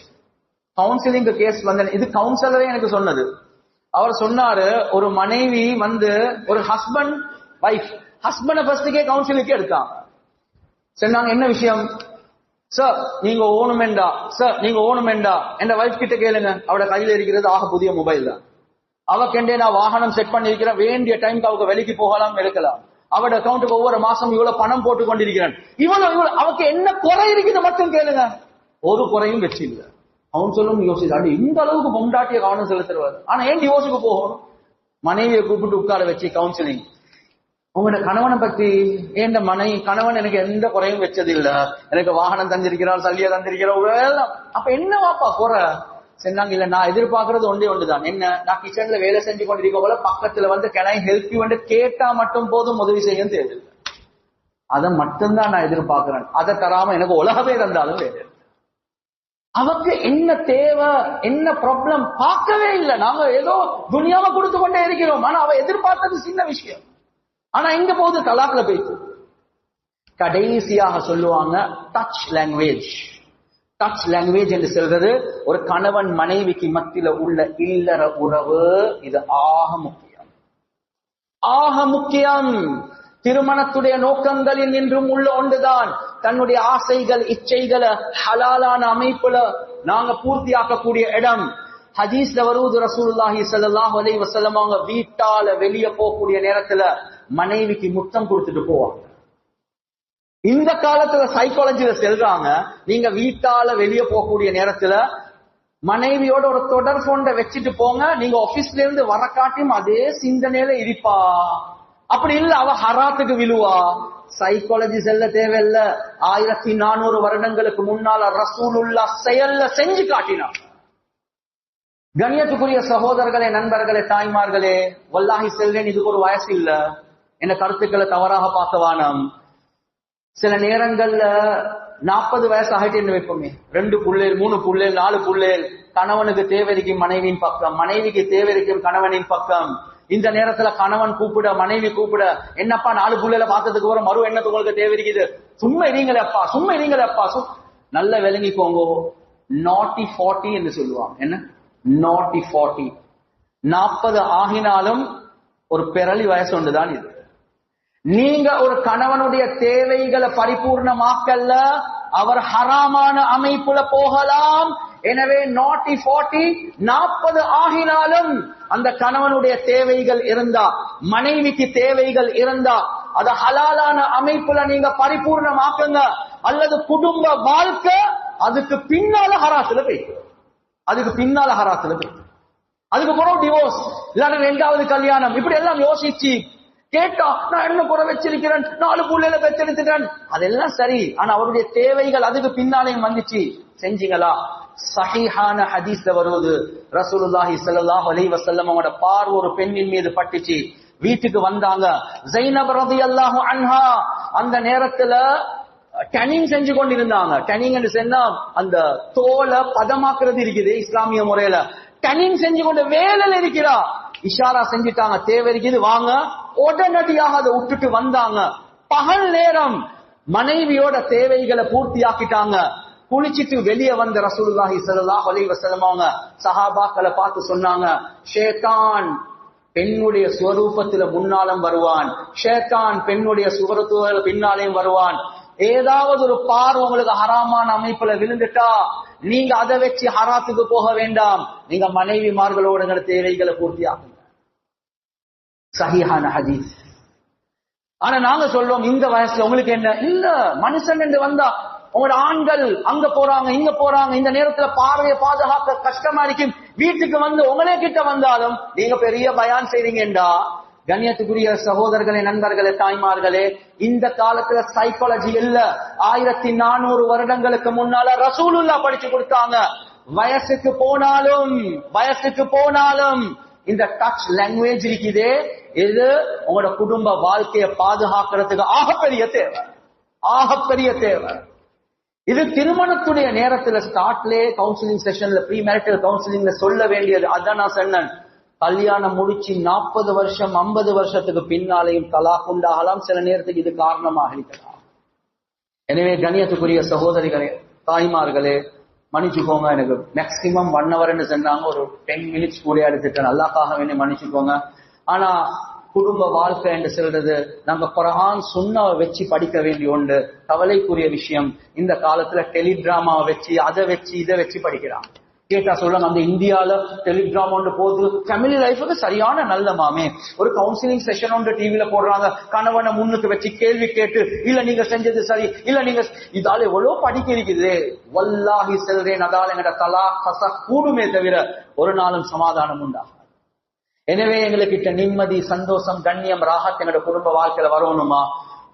கவுன்சிலிங் கேஸ் வந்து, இது கவுன்சிலரே எனக்கு சொன்னது. அவர் சொன்னாரு, ஒரு மனைவி ஒரு ஹஸ்பண்ட் வைஃப், ஹஸ்பண்ட் ஃபர்ஸ்டுக்கே கவுன்சிலிங்க்கு எடுத்தாங்க. சொன்னாங்க, என்ன விஷயம் சார், நீங்க ஓணுமெண்டா, சார் நீங்க ஓணுமெண்டா என் வைஃப் கிட்ட கேளுங்க, அவட கையில இருக்கிறது ஆக புதிய மொபைல் தான். அவக்கெண்டே நான் வாகனம் செட் பண்ணிருக்கிறேன், வேண்டிய டைமுக்கு அவங்க வெளிக்கு போகலாம், எடுக்கலாம். அவட அக்கௌண்ட்டுக்கு ஒவ்வொரு மாசம் இவ்வளவு பணம் போட்டு கொண்டிருக்கிறேன், இவ்வளவு அவக்கு என்ன குறை இருக்குது மட்டும் கேளுங்க. ஒரு குறையும் வச்சு இல்ல. அவன் சொல்லும் யோசிச்சு, இந்த அளவுக்கு பொண்டாட்டிய கவனம் செலுத்துவாரு. ஆனா ஏன் டிவோர்ஸுக்கு போகணும்? மனைவியை கூப்பிட்டு உட்கார வச்சு கவுன்சிலிங், உங்களோட கணவனை பத்தி, ஏன் கணவன் எனக்கு எந்த குறையும் வச்சது இல்ல, எனக்கு வாகனம் தந்திருக்கிறார், சல்லியா தந்திருக்கிறார், அப்ப என்ன வாப்பா குறை? சொன்னாங்க, இல்ல நான் எதிர்பார்க்கறது ஒன்றுதான். என்ன, நான் கிச்சன்ல வேலை செஞ்சு கொண்டிருக்க போல பக்கத்துல can I help you என்று கேட்டா மட்டும் போதும், உதவி செய்ய தேவையில்லை. அதை மட்டும்தான் நான் எதிர்பார்க்கிறேன். அதை தராம எனக்கு உலகமே தந்தாலும் வேறு. அவக்கு என்ன தேவை, என்ன ப்ராப்ளம் பார்க்கவே இல்லை. நாங்க ஏதோ துனியாவை கொடுத்து கொண்டே இருக்கிறோம். ஆனா அவ எதிர்பார்த்தது சின்ன விஷயம். ஆனா எங்க போகுது? தலாக்ல போயிட்டு. கடைசியாக சொல்லுவாங்க டச் லாங்குவேஜ். டச் லாங்குவேஜ் என்று சொல்றது ஒரு கணவன் மனைவிக்கு மத்தியில உள்ள இல்லற உறவு. இது ஆக முக்கியம், ஆக முக்கியம். திருமணத்துடைய நோக்கங்களில் நின்றும் உள்ள ஒன்றுதான் தன்னுடைய ஆசைகள் இச்சைகளை ஹலாலான அமைப்புல நாங்க பூர்த்தியாக்கக்கூடிய இடம். ஹதீஸ்ல வருவது ரசூலுல்லாஹி ஸல்லல்லாஹு அலைஹி வஸல்லம் அவங்க வீட்டால வெளியே போகக்கூடிய நேரத்துல மனைவிக்கு முத்தம் கொடுத்துட்டு போவாங்க. இந்த காலத்துல சைக்காலஜில சொல்றாங்க, நீங்க வீட்டால வெளியே போகக்கூடிய நேரத்துல மனைவியோட ஒரு தொடர் போன்றை வச்சுட்டு போங்க. நீங்க ஆபீஸ்ல இருந்து வர காட்டியும் அதே சிந்தனையில இருப்பா. அப்படி இல்ல அவ ஹராத்துக்கு விழுவா. சைக்காலஜி செல்ல தேவையில்ல. 1400 வருடங்களுக்கு முன்னால ரசூலுல்லாஹ் செயல்ல செஞ்சு காட்டினார். கண்ணியத்துக்குரிய சகோதரர்களே, நண்பர்களே, தாய்மார்களே, வல்லாஹி செல்வேன், இதுக்கு ஒரு வயசு இல்ல. என்ன கருத்துக்களை தவறாக பார்க்கவானம். சில நேரங்கள்ல 40 வயசு ஆகிட்டு வைப்போமே, 2 புள்ளேல் 3 புள்ளேல் 4 புள்ளேல். கணவனுக்கு தேவை இருக்கும் மனைவியின் பக்கம், மனைவிக்கு தேவை இருக்கும் கணவனின் பக்கம். இந்த நேரத்துல கணவன் கூப்பிட, மனைவி கூப்பிட, என்னப்பா 4 புள்ளையில பார்த்ததுக்கு ஒரு மறு எண்ணத்துக்கு உங்களுக்கு தேவை இருக்குது, சும்மா இருங்களப்பா, சும்மா இருங்களப்பா. நல்ல விளங்கிக்கோங்க, நாட்டி 40 என்று சொல்லுவாங்க. என்ன நாட்டி 40? 40 ஆகினாலும் ஒரு பெரளி வயசு ஒன்றுதான் இது. நீங்க ஒரு கணவனுடைய தேவைகளை பரிபூர்ணமாக்கல்ல, அவர் ஹராமான அமைப்புல போகலாம். எனவே நாட்டி 40, 40 ஆகினாலும் அந்த கணவனுடைய தேவைகள் இருந்தா, மனைவிக்கு தேவைகள் இருந்தா, அது ஹலாலான அமைப்புல நீங்க பரிபூர்ணமாக்குங்க. அல்லது குடும்ப வாழ்க்கை அதுக்கு பின்னால ஹராத்துல போயிட்டு, அதுக்கு பின்னால ஹராத்துல போயிட்டு, அதுக்கு பிறகு டிவோர்ஸ், இல்லாட்டி 2வது கல்யாணம். இப்படி எல்லாம் யோசிச்சு கேட்டா, நான் என்ன குறை வச்சிருக்கிறேன், 4 புள்ளையில பெற்றெடுத்துட்டேன், அதெல்லாம் சரி. ஆனா அவருடைய தேவைகள் அதுக்கு பின்னாலேயும் வந்துச்சு, செஞ்சீங்களா? சஹீஹான ஹதீஸ்ல வருவது, ரசூலுல்லாஹி ஸல்லல்லாஹு அலைஹி வஸல்லம் அவங்களோட பார்வை ஒரு பெண்ணின் மீது பட்டுச்சு. வீட்டுக்கு வந்தாங்க ஸைனப் ரலியல்லாஹு அன்ஹா. அந்த நேரத்துல டனிங் செஞ்சு கொண்டிருந்தாங்க. டனிங் என்று சொன்னா அந்த தோலை பதமாக்குறது இருக்குது இஸ்லாமிய முறையில. டனிங் செஞ்சு கொண்டு வேலையில இருக்கிறா. இஷாரா செஞ்சுட்டாங்க, தேவை இருக்குது வாங்க. உடனடியாக அதை விட்டுட்டு வந்தாங்க. பகல் நேரம் மனைவியோட தேவைகளை பூர்த்தியாக்கிட்டாங்க. குளிச்சிட்டு வெளியே வந்த ரசூலுல்லாஹி ஸல்லல்லாஹு அலைஹி வஸல்லம் அவங்க சஹாபாக்களை பார்த்து சொன்னாங்க, ஷைத்தான் பெண்ணுடைய ஸ்வரூபத்துல முன்னாலும் வருவான், ஷைத்தான் பெண்ணுடைய சுவரத்துவ பின்னாலேயும் வருவான். ஏதாவது ஒரு பார்வை உங்களுக்கு ஹராமான அமைப்புல விழுந்துட்டா நீங்க அதை வச்சு ஹராத்துக்கு போக வேண்டாம். நீங்க மனைவிமார்களோட தேவைகளை பூர்த்தியாகுங்க. சஹீஹான ஹதீஸ். ஆனா நாங்க சொல்றோம், இந்த வயசுல உங்களுக்கு என்ன இல்ல, மனுஷன் என்று வந்தா உங்களோட ஆண்கள் அங்க போறாங்க இங்க போறாங்க, இந்த நேரத்துல பார்வையை பாதுகாக்க கஷ்டமா இருக்கும். வீட்டுக்கு வந்து உங்களே கிட்ட வந்தாலும் நீங்க பெரிய பயான் செய்றீங்கடா. கண்ணியத்துக்குரிய சகோதரர்களே, நண்பர்களே, தாய்மார்களே, இந்த காலத்துல சைக்காலஜி இல்ல. 1400 வருடங்களுக்கு முன்னால ரசூலுல்லாஹ் படிச்சு கொடுத்தாங்க. வயசுக்கு போனாலும் இந்த டச் லாங்குவேஜ் இருக்குதே, இது உங்களோட குடும்ப வாழ்க்கையை பாதுகாக்கிறதுக்கு ஆகப்பெரிய தேவை. இது திருமணத்துடைய நேரத்துல ஸ்டார்ட்லே கவுன்சிலிங் செஷன்ல, ப்ரீ மேரிட்டல் கவுன்சிலிங்ல சொல்ல வேண்டியது. அதான் நான் சொன்னேன், கல்யாணம் முடிச்சு 40 வருஷம் 50 வருஷத்துக்கு பின்னாலேயும் தலாக் உண்டாகலாம். சில நேரத்துக்கு இது காரணமாக இருக்கலாம். எனவே கண்ணியத்துக்குரிய சகோதரிகளே, தாய்மார்களே, மன்னிச்சுக்கோங்க. எனக்கு மேக்சிமம் 1 hour சொன்னாங்க, ஒரு 10 minutes கூட எடுத்துட்டேன். அல்லாஹ்க்காக வேண்டி மன்னிச்சுக்கோங்க. ஆனா குடும்ப வாழ்க்கை என்று சொல்றது நாங்க குர்ஆன் சுன்னாவை வச்சு படிக்க வேண்டிய ஒன்று. கவலைக்குரிய விஷயம், இந்த காலத்துல டெலிடிராமாவை வச்சு அதை வச்சு இதை வச்சு படிக்கிறான். கேட்டா சொல்லுங்க, அந்த இந்தியால டெலிகிராம் ஒன்று போகுது, ஃபேமிலி லைஃபுக்கு சரியான நல்ல மாமே. ஒரு கவுன்சிலிங் செஷன் ஒன்று டிவில போடுறாங்க, கணவனை முன்னுக்கு வச்சு கேள்வி கேட்டு, இல்ல நீங்க செஞ்சது சரி, இல்ல நீங்க இதால எவ்வளவு படிக்க இருக்குது. வல்லாஹி செல்றேன், அதால எங்கட தலா கசா கூடுமே தவிர ஒரு நாளும் சமாதானம் உண்டாகும். எனவே எங்களுக்கு நிம்மதி, சந்தோஷம், கண்ணியம், ராஹத் எங்களோட குடும்ப வாழ்க்கையில வரணுமா?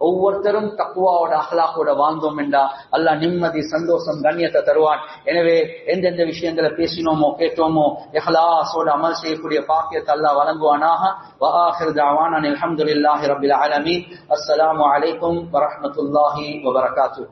ஒவ்வொருத்தரும் தக்வாவோட அஹ்லாக்கோட வாழ்ந்தோம் என்றா அல்லாஹ் நிம்மதி, சந்தோஷம், கண்ணியத்தை தருவான். எனவே எந்தெந்த விஷயங்களை பேசினோமோ கேட்டோமோ இஹ்லாஸோட அமல் செய்யக்கூடிய பாக்கியத்தை அல்லாஹ் வழங்குவானாக. வ ஆகிரு தஅவானா அல்ஹம்துலில்லாஹி ரப்பில் ஆலமீன். அஸ்ஸலாமு அலைக்கும் வ ரஹ்மத்துல்லாஹி வ பரகாத்துஹு.